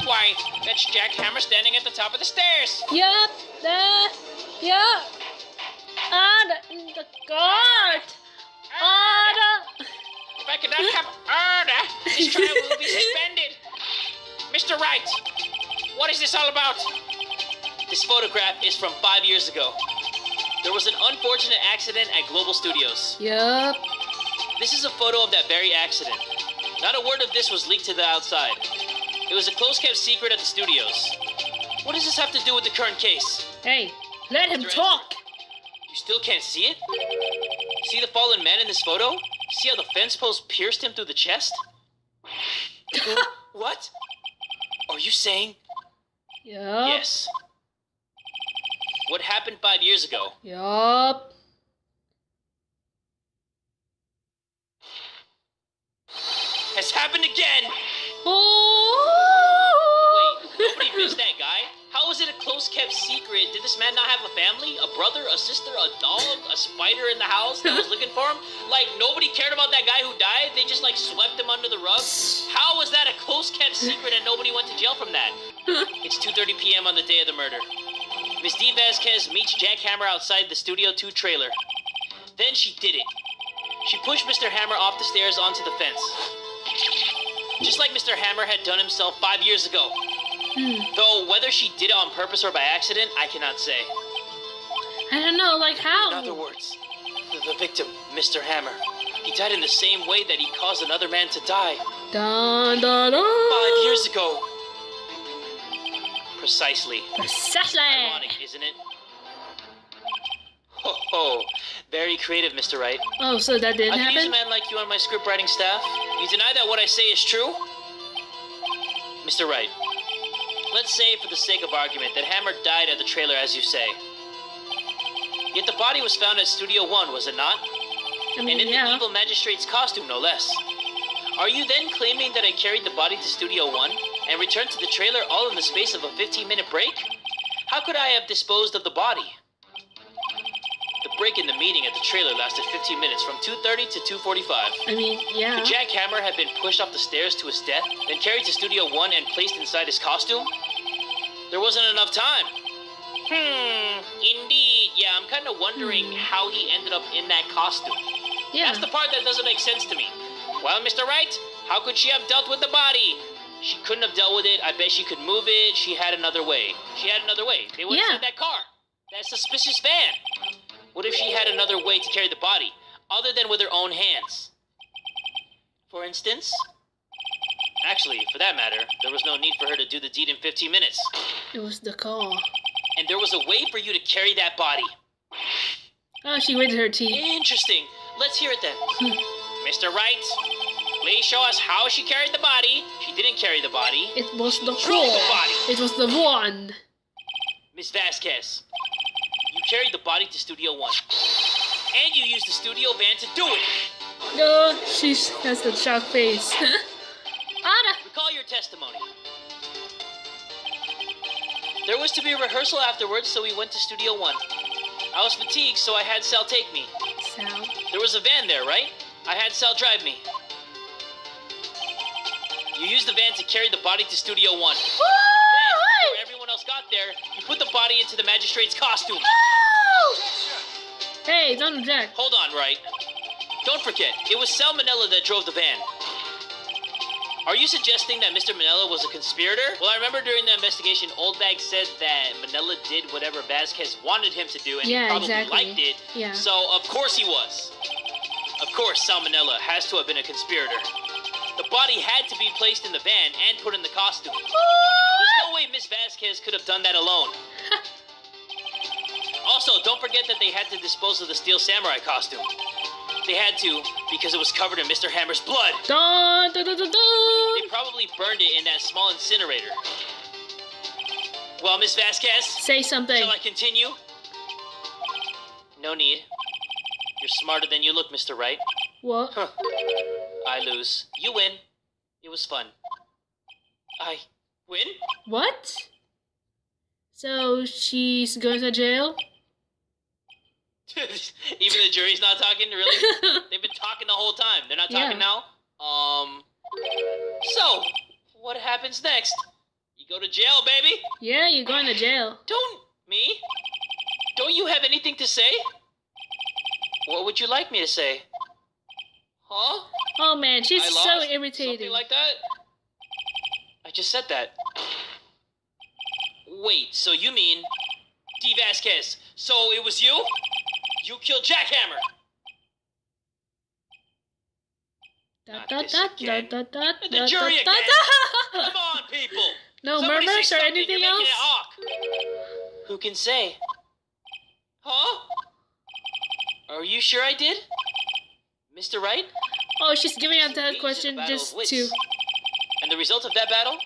Why, that's Jack Hammer standing at the top of the stairs. Yup. Yeah. On in the cart. On. If I could not have order, this trial will be suspended. Mr. Wright, what is this all about? This photograph is from 5 years ago. There was an unfortunate accident at Global Studios. Yup. This is a photo of that very accident. Not a word of this was leaked to the outside. It was a close-kept secret at the studios. What does this have to do with the current case? Hey, let him Mr. talk. You still can't see it? See the fallen man in this photo? See how the fence post pierced him through the chest? What? Are you saying? Yup. Yes. What happened 5 years ago? Yup. Has happened again! Oh. Wait, nobody missed that guy? How was was it a close-kept secret? Did this man not have a family? A brother, a sister, a dog, a spider in the house that was looking for him? Like, nobody cared about that guy who died? They just, like, swept him under the rug? How was that a close-kept secret and nobody went to jail from that? It's 2:30 p.m. on the day of the murder. Miss D. Vasquez meets Jack Hammer outside the Studio 2 trailer. Then she did it. She pushed Mr. Hammer off the stairs onto the fence. Just like Mr. Hammer had done himself 5 years ago. Though whether she did it on purpose or by accident, I cannot say. I don't know, like how? In other words, the victim, Mr. Hammer, he died in the same way that he caused another man to die. Dun, dun, dun. 5 years ago. Precisely. Precisely. Ironic, isn't it? Ho ho. Very creative, Mr. Wright. Oh, so that didn't I could use a happen? man like you on my script writing staff. You deny that what I say is true? Mr. Wright, let's say for the sake of argument that Hammer died at the trailer as you say. Yet the body was found at Studio 1, was it not? I mean, And in yeah. the evil magistrate's costume, no less. Are you then claiming that I carried the body to Studio 1 and returned to the trailer all in the space of a 15-minute break? How could I have disposed of the body? The break in the meeting at the trailer lasted 15 minutes, from 2:30 to 2:45. I mean, yeah. Could Jack Hammer have been pushed off the stairs to his death, then carried to Studio 1 and placed inside his costume? There wasn't enough time. Indeed. Yeah, I'm kind of wondering how he ended up in that costume. Yeah. That's the part that doesn't make sense to me. Well, Mr. Wright, how could she have dealt with the body? She couldn't have dealt with it. I bet she could move it. She had another way. They went inside that car. That suspicious van. What if she had another way to carry the body, other than with her own hands? For instance? Actually, for that matter, there was no need for her to do the deed in 15 minutes. It was the call. And there was a way for you to carry that body. Oh, she gritted her teeth. Interesting. Let's hear it then. Mr. Wright, please show us how she carried the body. She didn't carry the body. It was the Drove call. the body. It was the one. Miss Vasquez, you carried the body to Studio 1. And you used the studio van to do it. No, she has the shock face. Ada. Recall your testimony. There was to be a rehearsal afterwards, so we went to Studio 1. I was fatigued, so I had Sal take me. Sal. There was a van there, right? I had Sal drive me. You used the van to carry the body to Studio 1. Then, before everyone else got there, you put the body into the magistrate's costume. Hey, don't object. Hold on, Wright. Don't forget, it was Sal Manella that drove the van. Are you suggesting that Mr. Manella was a conspirator? Well, I remember during the investigation, Oldbag said that Manella did whatever Vasquez wanted him to do, and he probably liked it. Yeah. So, of course he was. Of course, Sal Manella has to have been a conspirator. The body had to be placed in the van and put in the costume. There's no way Miss Vasquez could have done that alone. Also, don't forget that they had to dispose of the Steel Samurai costume. They had to, because it was covered in Mr. Hammer's blood. Dun, dun, dun, dun, dun. They probably burned it in that small incinerator. Well, Miss Vasquez, Say something. shall I continue? No need. You're smarter than you look, Mr. Wright. What? Huh. I lose. You win. It was fun. I win? What? So she's going to jail? Even the jury's not talking, really? They've been talking the whole time. They're not talking now? So, what happens next? You go to jail, baby? Yeah, you're going to jail. Me? Don't you have anything to say? What would you like me to say? Huh? Oh man, she's I so lost? irritating. Something like that? I just said that. Wait, so you mean... D. Vasquez, so it was you? You killed Jack Hammer! The jury again! Come on, people! No Somebody murmurs say or something. anything You're making else? it awk. Who can say? Huh? Are you sure I did? Mr. Wright? Oh, she's giving out that It's a question battle just of wits. to... And the result of that battle?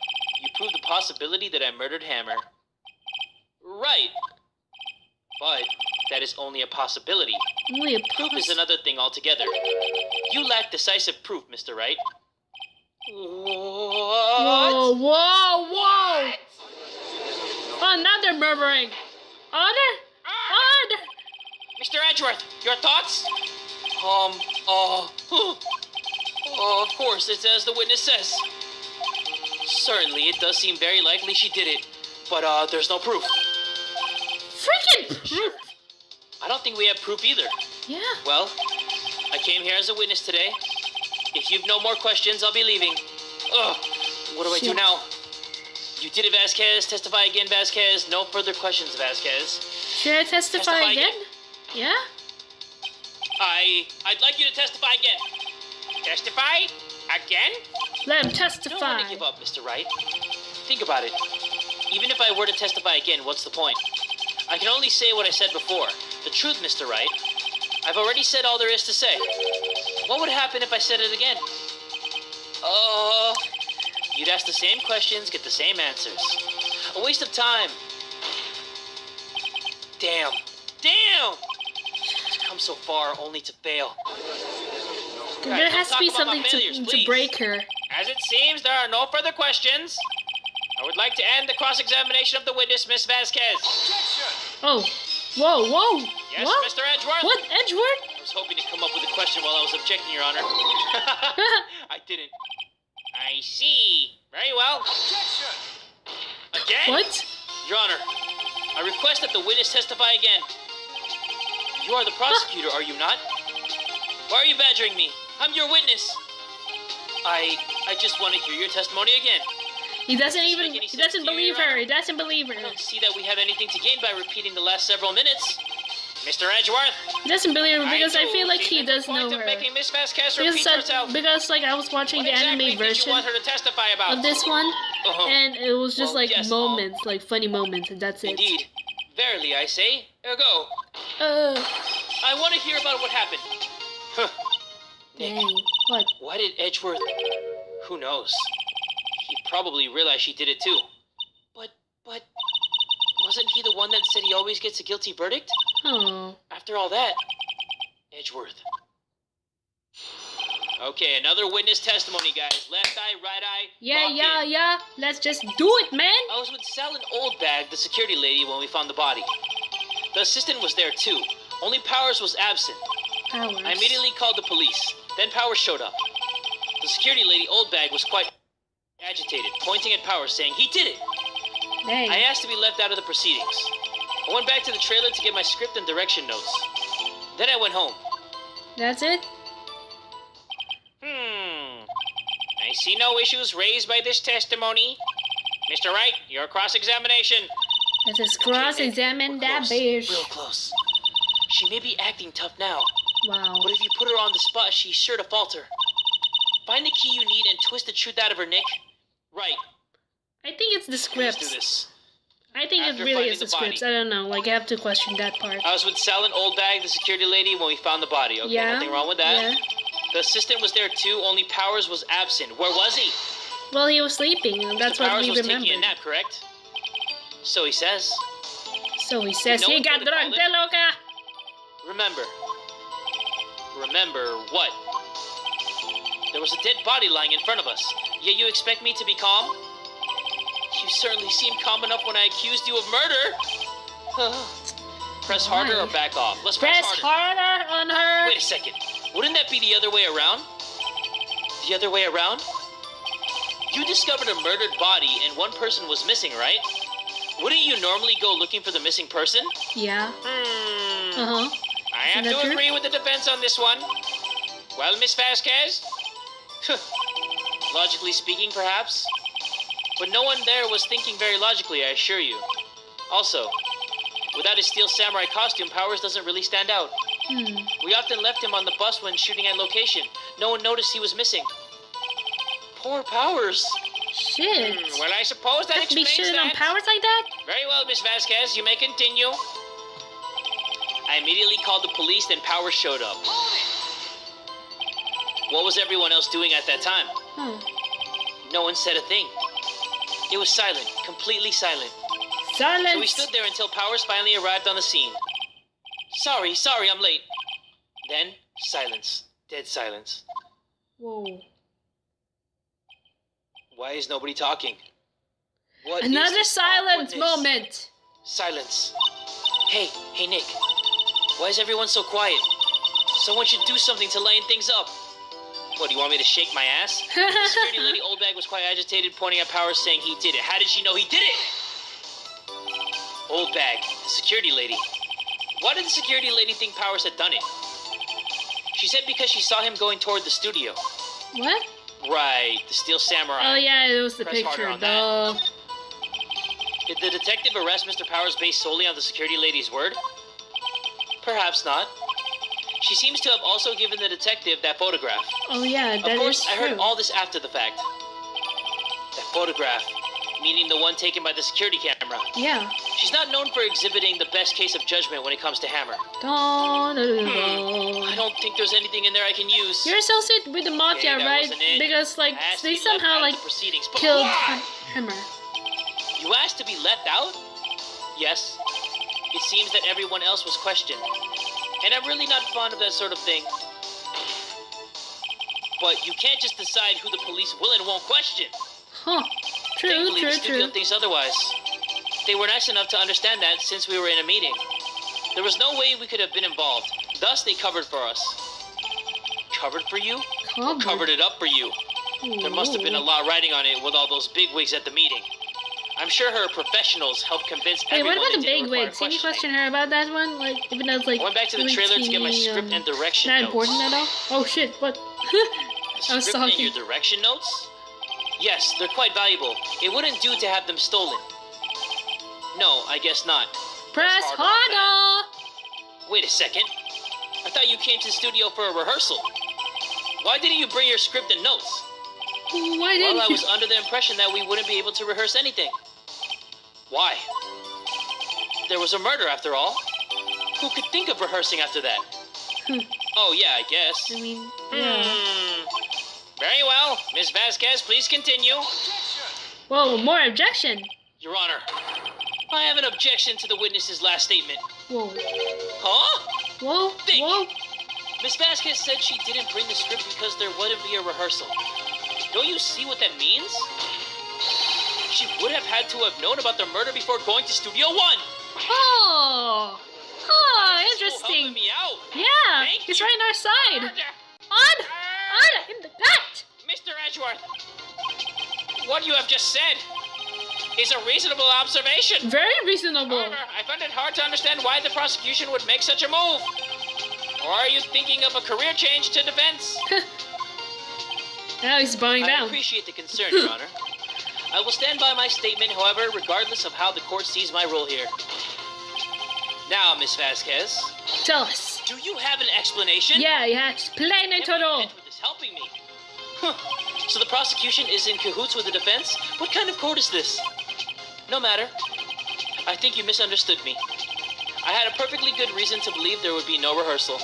You proved the possibility that I murdered Hammer. Right. But that is only a possibility. Only a Proof is another thing altogether. You lack decisive proof, Mr. Wright. What? Whoa, whoa, whoa! Oh, Oh, now they're murmuring. Order! Order! Mr. Edgeworth, your thoughts? Of course, it's as the witness says. Certainly, it does seem very likely she did it, but there's no proof. Freaking proof! I don't think we have proof either. Yeah. Well, I came here as a witness today. If you've no more questions, I'll be leaving. Ugh, what do I do now? You did it, Vasquez. Testify again, Vasquez. No further questions, Vasquez. Should I testify again? Yeah? I'd like you to testify again. Testify? Again? Let him You don't testify. want to give up, Mr. Wright. Think about it. Even if I were to testify again, what's the point? I can only say what I said before. The truth, Mr. Wright. I've already said all there is to say. What would happen if I said it again? You'd ask the same questions, get the same answers. A waste of time. Damn. To come so far only to fail. There has to be something to break her. As it seems, there are no further questions. I would like to end the cross-examination of the witness, Miss Vasquez. Oh. Whoa. Yes, What? Mr. Edgeworth? What? Edgeworth? I was hoping to come up with a question while I was objecting, Your Honor. I didn't. I see. Very well. Objection! Again? What? Your Honor, I request that the witness testify again. You are the prosecutor, are you not? Why are you badgering me? I'm your witness. I just want to hear your testimony again. He doesn't believe her. He doesn't believe her. I don't see that we have anything to gain by repeating the last several minutes. Mr. Edgeworth. He doesn't believe her because I feel like he does know her. Miss Vasquez repeat herself. Because like I was watching the anime version want her to testify about? of this one, and it was just Well, like yes, moments, like funny moments, and that's it. Indeed. Verily, I say. Ergo. I want to hear about what happened. Huh. Nick, Dang. What? why did Edgeworth... Who knows? He probably realized she did it too. But... Wasn't he the one that said he always gets a guilty verdict? Oh. After all that... Edgeworth. Okay, another witness testimony, guys. Left eye, right eye. Yeah. Let's just do it, man. I was with Sal and Oldbag, the security lady, when we found the body. The assistant was there too. Only Powers was absent. Powers. I immediately called the police. Then Powers showed up. The security lady, Oldbag, was quite agitated, pointing at Powers, saying he did it. Dang. I asked to be left out of the proceedings. I went back to the trailer to get my script and direction notes. Then I went home. That's it? I see no issues raised by this testimony. Mr. Wright, your cross-examination. Let's just cross-examine that Real bitch. close. She may be acting tough now, Wow. but if you put her on the spot, she's sure to falter. Find the key you need and twist the truth out of her, Nick. Right. I think it's the Let's do scripts. this. I think it After really finding is the the body. scripts. I don't know. Like, I have to question that part. I was with Sal and Oldbag, the security lady, when we found the body. Okay, Yeah. nothing wrong with that. Yeah. The assistant was there too, only Powers was absent. Where was he? Well, he was sleeping, and that's Mr. what Powers we was remember. taking a nap, correct? So he says. So he says You know he what got they call drugged, it? loca. Remember what? There was a dead body lying in front of us. Yet you expect me to be calm? You certainly seemed calm enough when I accused you of murder. Press harder or back off? Let's Press harder. harder on her. Wait a second. Wouldn't that be the other way around? The other way around? You discovered a murdered body and one person was missing, right? Wouldn't you normally go looking for the missing person? Yeah. Uh-huh. I have Isn't that to true? agree with the defense on this one. Well, Miss Vasquez? Logically speaking, perhaps? But no one there was thinking very logically, I assure you. Also, without his steel samurai costume, Powers doesn't really stand out. We often left him on the bus when shooting at location. No one noticed he was missing. Poor Powers. Shit. Well, I suppose that Have to be explains shooting on that. Powers like that? Very well, Miss Vasquez. You may continue. I immediately called the police, then Powers showed up. What was everyone else doing at that time? No one said a thing. It was silent, completely silent. Silence. So we stood there until Powers finally arrived on the scene. Sorry, I'm late. Then, silence. Dead silence. Whoa. Why is nobody talking? What is Another this silence awkwardness? moment. Silence. Hey, Nick. Why is everyone so quiet? Someone should do something to lighten things up. What, do you want me to shake my ass? The security lady Oldbag was quite agitated, pointing at Powers, saying he did it. How did she know he did it? Oldbag, the security lady. Why did the security lady think Powers had done it? She said because she saw him going toward the studio. What? Right, the Steel Samurai. Oh yeah, it was the Press harder picture. on that. Did the detective arrest Mr. Powers based solely on the security lady's word? Perhaps not. She seems to have also given the detective that photograph. Oh yeah, that is true. Of course, I heard all this after the fact. That photograph, meaning the one taken by the security camera. Yeah. She's not known for exhibiting the best case of judgment when it comes to Hammer. I don't think there's anything in there I can use. You're associated with the mafia, Okay, that right? wasn't it. Because like I asked they to be left somehow out of like the proceedings, but killed why? Hammer. You asked to be left out? Yes. It seems that everyone else was questioned. And I'm really not fond of that sort of thing. But you can't just decide who the police will and won't question. Huh. True, Thankfully, true, the studio true. thinks otherwise. They were nice enough to understand that since we were in a meeting. There was no way we could have been involved. Thus, they covered for us. Covered for you? Or covered it up for you? There must have been a lot riding on it with all those bigwigs at the meeting. I'm sure her professionals helped convince Wait, everyone what about the they didn't require bigwigs? Can you questioning. question her about that one? Like, even though it's like I went back to the really trailer to get my teeny, script and direction not notes. important at all? Oh shit, what? I was Script and talking. your direction notes? Yes, they're quite valuable. It wouldn't do to have them stolen. No, I guess not. Press harder on harder! Wait a second. I thought you came to the studio for a rehearsal. Why didn't you bring your script and notes? Why Well, didn't I you? was under the impression that we wouldn't be able to rehearse anything. Why? There was a murder after all. Who could think of rehearsing after that? Oh, yeah, I guess. I mean, yeah. Very well. Miss Vasquez, please continue. Whoa, more objection. Your Honor, I have an objection to the witness's last statement. Whoa, Huh? whoa, Think. whoa. Miss Vasquez said she didn't bring the script because there wouldn't be a rehearsal. Don't you see what that means? She would have had to have known about the murder before going to Studio One. Oh, Helping interesting. me out. Yeah, Thank he's you. right on our side. On in the gut. Mr. Edgeworth, what you have just said is a reasonable observation. Very reasonable. However, I find it hard to understand why the prosecution would make such a move. Or are you thinking of a career change to defense? Now he's bowing I down. appreciate the concern, Your Honor. I will stand by my statement, however, regardless of how the court sees my role here. Now, Miss Vasquez, Tell us. do you have an explanation? Yeah, explain it all. Edgeworth is helping me. Huh. So the prosecution is in cahoots with the defense? What kind of court is this? No matter. I think you misunderstood me. I had a perfectly good reason to believe there would be no rehearsal.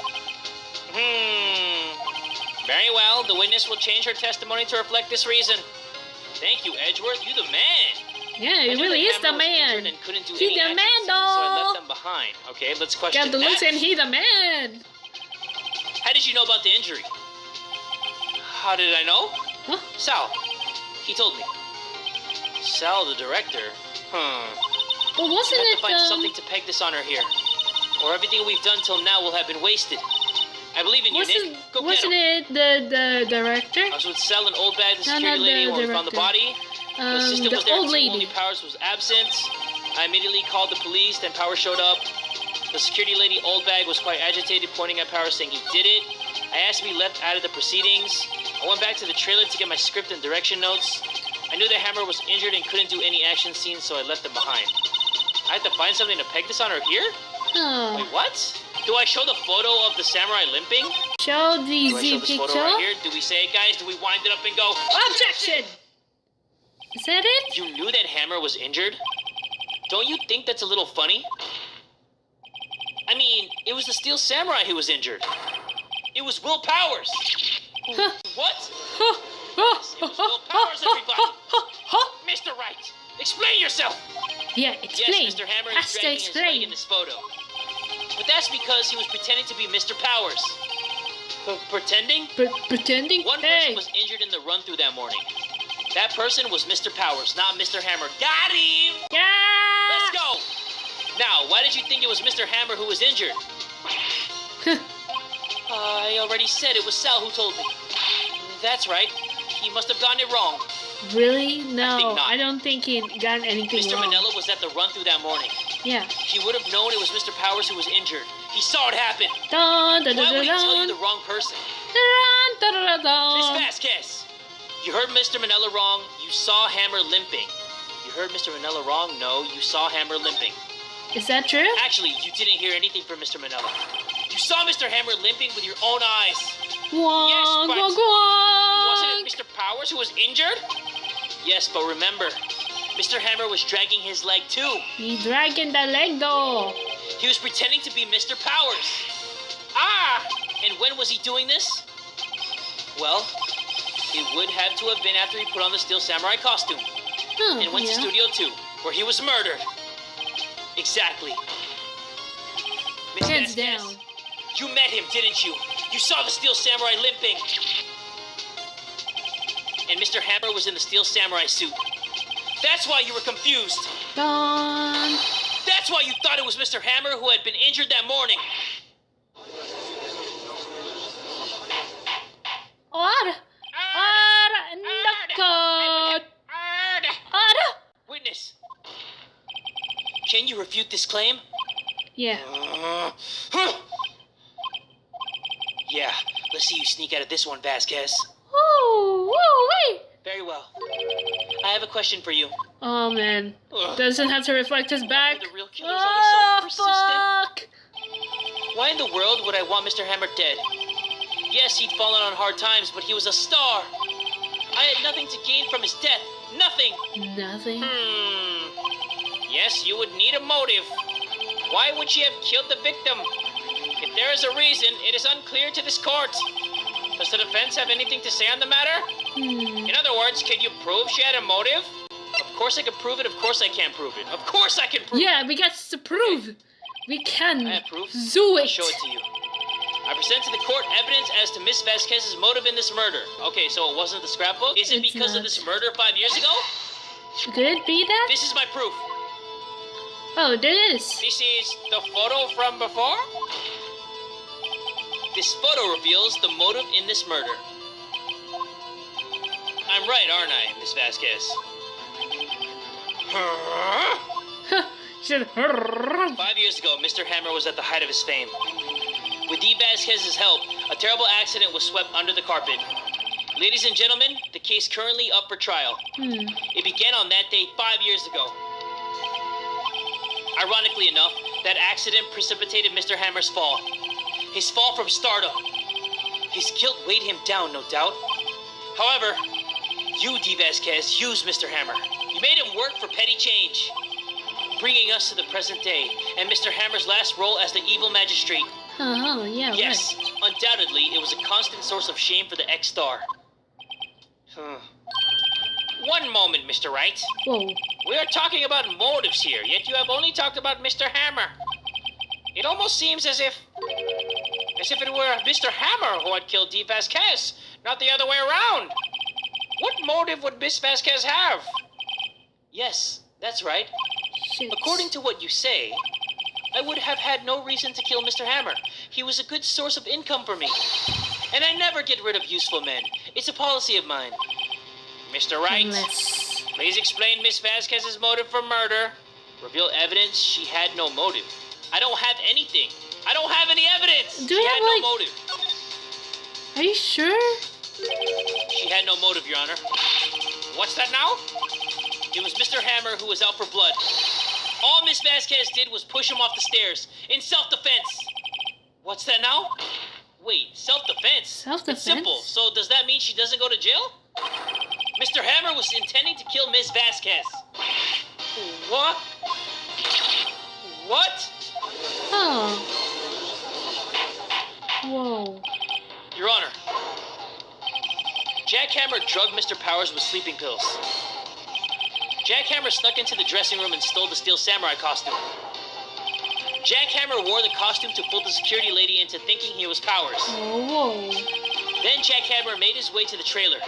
Very well, the witness will change her testimony to reflect this reason. Thank you, Edgeworth. You the man. Yeah, I he knew really the is the hammer was injured man. and couldn't do He any the action man, scenes, so I though. left them behind. Okay, let's question Got the looks that. and he the man. How did you know about the injury? How did I know? Huh? Sal. He told me. Sal, the director. But You wasn't have it to find something to peg this on her here, or everything we've done till now will have been wasted. I believe in you, Nick. Go get wasn't him. it the director? I was with Sal and Old Bag, the No, security not lady, the when we found the director. body. The assistant The was there old too, only lady. Powers was absent. I immediately called the police, then Powers showed up. The security lady, Old Bag, was quite agitated, pointing at Powers, saying he did it. I asked to be left out of the proceedings. I went back to the trailer to get my script and direction notes. I knew the hammer was injured and couldn't do any action scenes, so I left them behind. I had to find something to peg this on her here? Oh. Wait, what? Do I show the photo of the samurai limping? Show the Do I show Z this photo picture. right here? Do we say it, guys? Do we wind it up and go, Objection! Is that it? You knew that hammer was injured? Don't you think that's a little funny? I mean, it was the Steel Samurai who was injured. It was Will Powers. Huh. What? Huh. Yes, it was Will Powers, everybody. Mr. Wright, explain yourself. Yeah, explain. Yes, Mr. Hammer Has is to dragging his leg explain. in this photo. But that's because he was pretending to be Mr. Powers. Pretending? Pretending? One Hey. person was injured in the run-through that morning. That person was Mr. Powers, not Mr. Hammer. Got him! Yeah! Let's go! Now, why did you think it was Mr. Hammer who was injured? I already said it was Sal who told me. That's right. He must have gotten it wrong. Really? No, I think not. I don't think he got anything Mr. wrong. Manila was at the run-through that morning. Yeah. He would have known it was Mr. Powers who was injured. He saw it happen. Dun, dun, Why dun, would he dun, tell you dun. the wrong person? Dun, dun, dun, dun, Miss dun. Vasquez, you heard Mr. Manila wrong. You saw Hammer limping. You heard Mr. Manila wrong. No, you saw Hammer limping. Is that true? Actually, you didn't hear anything from Mr. Manila. You saw Mr. Hammer limping with your own eyes. Guang, but guang, guang. Wasn't it Mr. Powers who was injured? Yes, but remember, Mr. Hammer was dragging his leg too. He dragging the leg though. He was pretending to be Mr. Powers. Ah! And when was he doing this? Well, it would have to have been after he put on the Steel Samurai costume and went to Studio 2, where he was murdered. Exactly. Miss Hands Vasquez, down. you met him, didn't you? You saw the Steel Samurai limping. And Mr. Hammer was in the Steel Samurai suit. That's why you were confused. Dun. That's why you thought it was Mr. Hammer who had been injured that morning. Witness, can you refute this claim? Yeah. Yeah, let's see you sneak out of this one, Vasquez. Woo, wait. Very well. I have a question for you. Oh man. Ugh. Doesn't have to reflect his back. The real killer's always so Fuck. persistent. Why in the world would I want Mr. Hammer dead? Yes, he'd fallen on hard times, but he was a star. I had nothing to gain from his death. Nothing. Nothing. Yes, you would need a motive. Why would she have killed the victim? If there is a reason, it is unclear to this court. Does the defense have anything to say on the matter? In other words, can you prove she had a motive? Of course I can prove it, of course I can't prove it. Of course I can prove it. Yeah, we got to prove. We can. I have proof. Do I'll it. show it to you. I present to the court evidence as to Miss Vasquez's motive in this murder. Okay, so it wasn't the scrapbook? Is it It's because not. of this murder 5 years ago? Could it be that? This is my proof. Oh, there is. This is the photo from before? This photo reveals the motive in this murder. I'm right, aren't I, Miss Vasquez? Should. 5 years ago, Mr. Hammer was at the height of his fame. With DEE Vasquez's help, a terrible accident was swept under the carpet. Ladies and gentlemen, the case currently up for trial. It began on that day 5 years ago. Ironically enough, that accident precipitated Mr. Hammer's fall. His fall from stardom. His guilt weighed him down, no doubt. However, you, DEE Vasquez, used Mr. Hammer. You made him work for petty change, bringing us to the present day, and Mr. Hammer's last role as the evil magistrate. Oh, yeah. Yes, Right. undoubtedly, it was a constant source of shame for the ex-star. One moment, Mr. Wright. Whoa. We are talking about motives here, yet you have only talked about Mr. Hammer. It almost seems as if it were Mr. Hammer who had killed DEE Vasquez, not the other way around. What motive would Miss Vasquez have? Yes, that's right. Shit. According to what you say, I would have had no reason to kill Mr. Hammer. He was a good source of income for me. And I never get rid of useful men. It's a policy of mine. Mr. Wright, Unless. please explain Miss Vasquez's motive for murder. Reveal evidence she had no motive. I don't have anything. I don't have any evidence. Do she you had have, no like- motive. Are you sure? She had no motive, Your Honor. What's that now? It was Mr. Hammer who was out for blood. All Miss Vasquez did was push him off the stairs in self-defense. What's that now? Wait, self-defense? Self-defense? It's simple. So does that mean she doesn't go to jail? Mr. Hammer was intending to kill Miss Vasquez. What? What? Oh. Whoa. Your Honor, Jack Hammer drugged Mr. Powers with sleeping pills. Jack Hammer snuck into the dressing room and stole the Steel Samurai costume. Jack Hammer wore the costume to fool the security lady into thinking he was Powers. Whoa. Then Jack Hammer made his way to the trailer.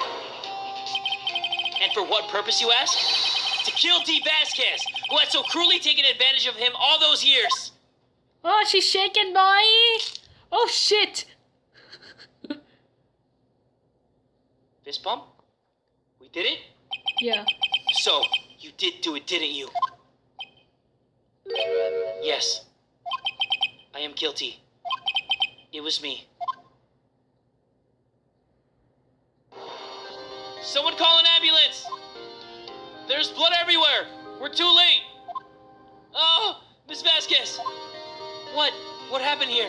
And for what purpose, you ask? To kill DEE VASQUEZ, who had so cruelly taken advantage of him all those years. Oh, she's shaking, boy! Oh, shit! Fist bump? We did it? Yeah. So, you did do it, didn't you? Yes. I am guilty. It was me. Someone call an ambulance! There's blood everywhere! We're too late! Oh, Miss Vasquez! What? What happened here?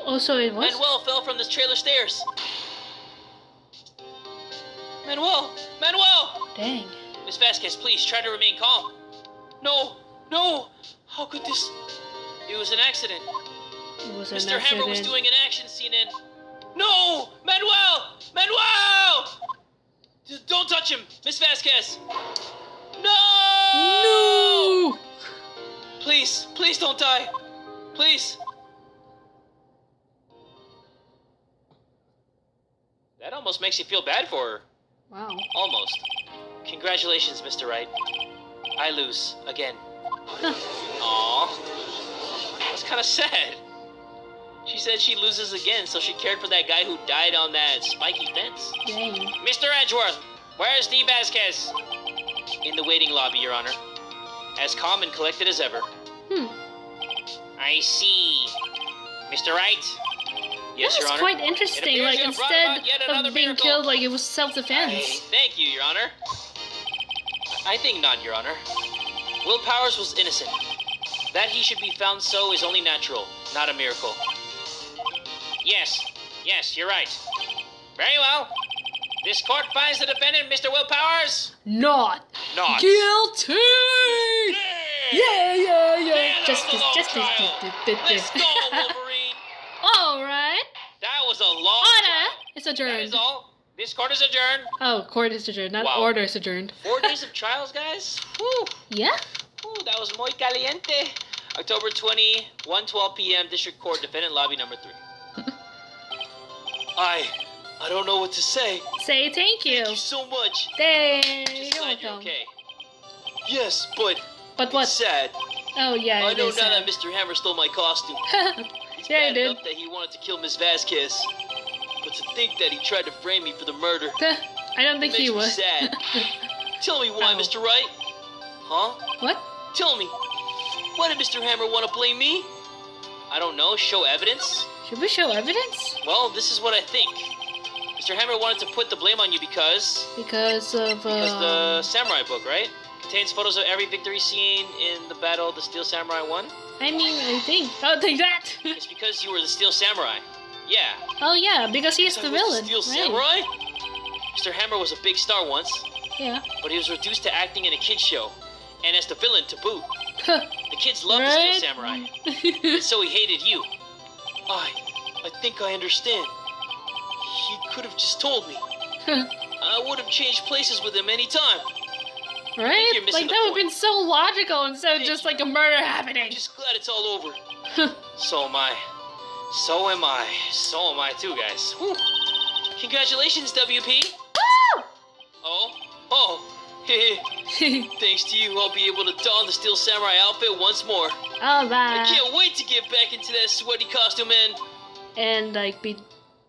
Also, it was? Manuel fell from the trailer stairs. Manuel! Manuel! Dang. Miss Vasquez, please try to remain calm. No! No! How could this... It was an accident. It was an Mr. Hammer was accident. doing an action scene and... No! Manuel! Manuel! Don't touch him! Miss Vasquez! No! No! Please, please don't die. Please. That almost makes you feel bad for her. Wow. Almost. Congratulations, Mr. Wright. I lose again. Aww. That's kind of sad. She said she loses again, so she cared for that guy who died on that spiky fence. Dang. Mr. Edgeworth, where's DEE VASQUEZ? In the waiting lobby, Your Honor. As calm and collected as ever. I see. Mr. Wright? Yes, That Your was Honor. quite interesting. It appears Like, you have brought instead about yet another of being miracle. killed, like, it was self-defense. Thank you, Your Honor. I think not, Your Honor. Will Powers was innocent. That he should be found so is only natural, not a miracle. Yes, you're right. Very well. This court finds the defendant, Mr. Will Powers, Not guilty! Yeah. Justice. Let's go, Wolverine. Alright. That was a long Order trial. is That adjourned. is all. This court is adjourned. Oh, court is adjourned, not Wow. order is adjourned. 4 days of trials, guys. Woo. Yeah? Ooh, that was muy caliente. October 20, 1:12 p.m. District Court, Defendant Lobby Number 3. I don't know what to say. Say thank you. Thank you so much. Dang. Just You're glad you're welcome. okay. Yes, but But what? it's sad. Oh, yeah, I it know is now sad. that Mr. Hammer stole my costume. It's Yeah, he bad did. enough that he wanted to kill Miss Vasquez. But to think that he tried to frame me for the murder I don't think makes he me would. sad. Tell me why, Oh. Mr. Wright. Huh? What? Tell me. Why did Mr. Hammer want to blame me? I don't know. Show evidence? Should we show evidence? Well, this is what I think. Mr. Hammer wanted to put the blame on you because the samurai book, right? Contains photos of every victory scene in the battle the Steel Samurai won. I mean, I think. I'll take that. It's because you were the Steel Samurai. Yeah. Oh, yeah, because he's I the was villain. Steel Right. Samurai? Mr. Hammer was a big star once, Yeah. but he was reduced to acting in a kid's show, and as the villain to boot. Huh. The kids loved the Right. Steel Samurai, and so he hated you. I think I understand. He could have just told me. I would have changed places with him anytime. Right? you're missing Like, the that would have point. been so logical instead of Thank just you. like a murder I'm happening. just glad it's all over. So am I. So am I. So am I too, guys. Whew. Congratulations, WP. Woo! Oh. Thanks to you, I'll be able to don the Steel Samurai outfit once more. I Alright. can't wait to get back into that sweaty costume And like be.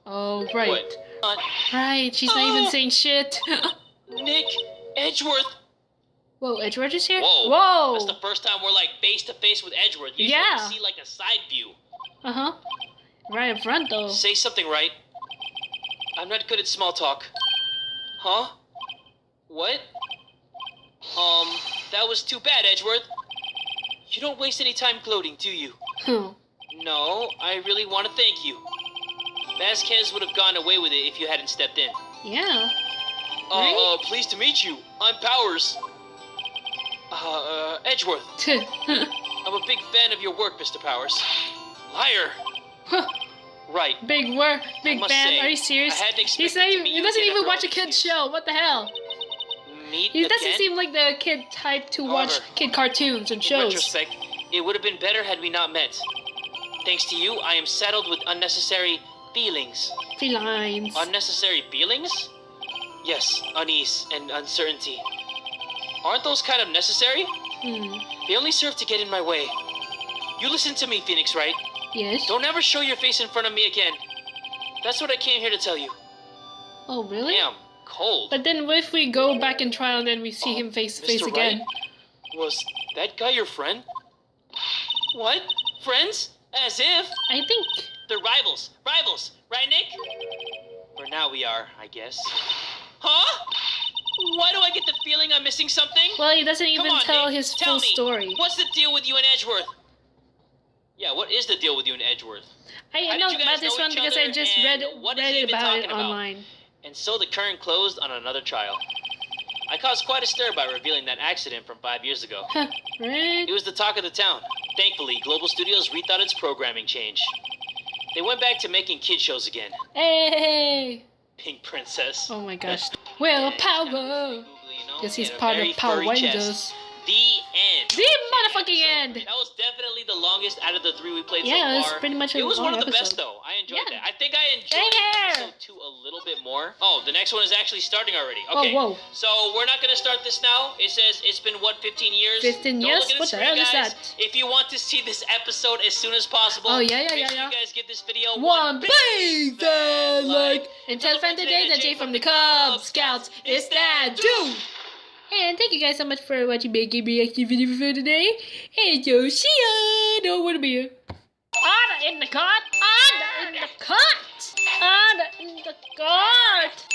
Oh, right. What? Right, she's not even Oh. saying shit. Nick Edgeworth. Whoa, Edgeworth is here? Whoa. Whoa! That's the first time we're like face to face with Edgeworth. Usually Yeah. we see like a side view. Uh-huh. Right in front, though. Say something right. I'm not good at small talk. Huh? What? That was too bad, Edgeworth. You don't waste any time gloating, do you? No, I really want to thank you. Vasquez would have gone away with it if you hadn't stepped in. Yeah. Right? Pleased to meet you. I'm Powers. Edgeworth. I'm a big fan of your work, Mr. Powers. Liar. Right. Big must fan. say, Are you serious? I hadn't He's expected not to even. meet He you doesn't again even after watch all a kid's these years. show. What the hell? Meet He doesn't again? seem like the kid type to watch However, kid cartoons and In shows. retrospect, it would have been better had we not met. Thanks to you, I am saddled with unnecessary feelings. Felines. Unnecessary feelings? Yes, unease and uncertainty. Aren't those kind of necessary? They only serve to get in my way. You listen to me, Phoenix Wright. Yes. Don't ever show your face in front of me again. That's what I came here to tell you. Oh, really? Damn, cold. But then what if we go back in trial and then we see him face to face Mr. again? Wright? Was that guy your friend? What? Friends? As if? I think. They're rivals. Rivals. Right, Nick? For now we are, I guess. Huh? Why do I get the feeling I'm missing something? Well, he doesn't even Come on, tell Nick, his tell full me, story. What's the deal with you and Edgeworth? Yeah, what is the deal with you and Edgeworth? I How know did you about guys this know one each because I other, just and read what has he it been about it talking about? online. And so the current closed on another trial. I caused quite a stir by revealing that accident from 5 years ago. Huh, right? It was the talk of the town. Thankfully, Global Studios rethought its programming change. They went back to making kid shows again. Hey! Pink Princess. Oh my gosh. Well, power! Because he's part of Power Rangers. The end. The motherfucking So, end! That was definitely the longest out of the 3 we played Yeah, so it far. was pretty much a It was long one of the best episode. though. I enjoyed Yeah. that. I think I enjoyed Same here. episode 2 a little bit more. Oh, the next one is actually starting already. Oh, Okay. whoa. So we're not gonna start this now. It says it's been what, 15 years? 15 Don't years? look at What the screen, hell is guys. that? If you want to see this episode as soon as possible, Oh, yeah, make sure yeah. you guys give this video One big fat fat like. And tell friend today that Jay from the Kubz Scouts is that dude. And thank you guys so much for watching my game reaction video for today. And so see ya. Don't wanna be Anna in the cut. Anna in the cut. Anna in the cut.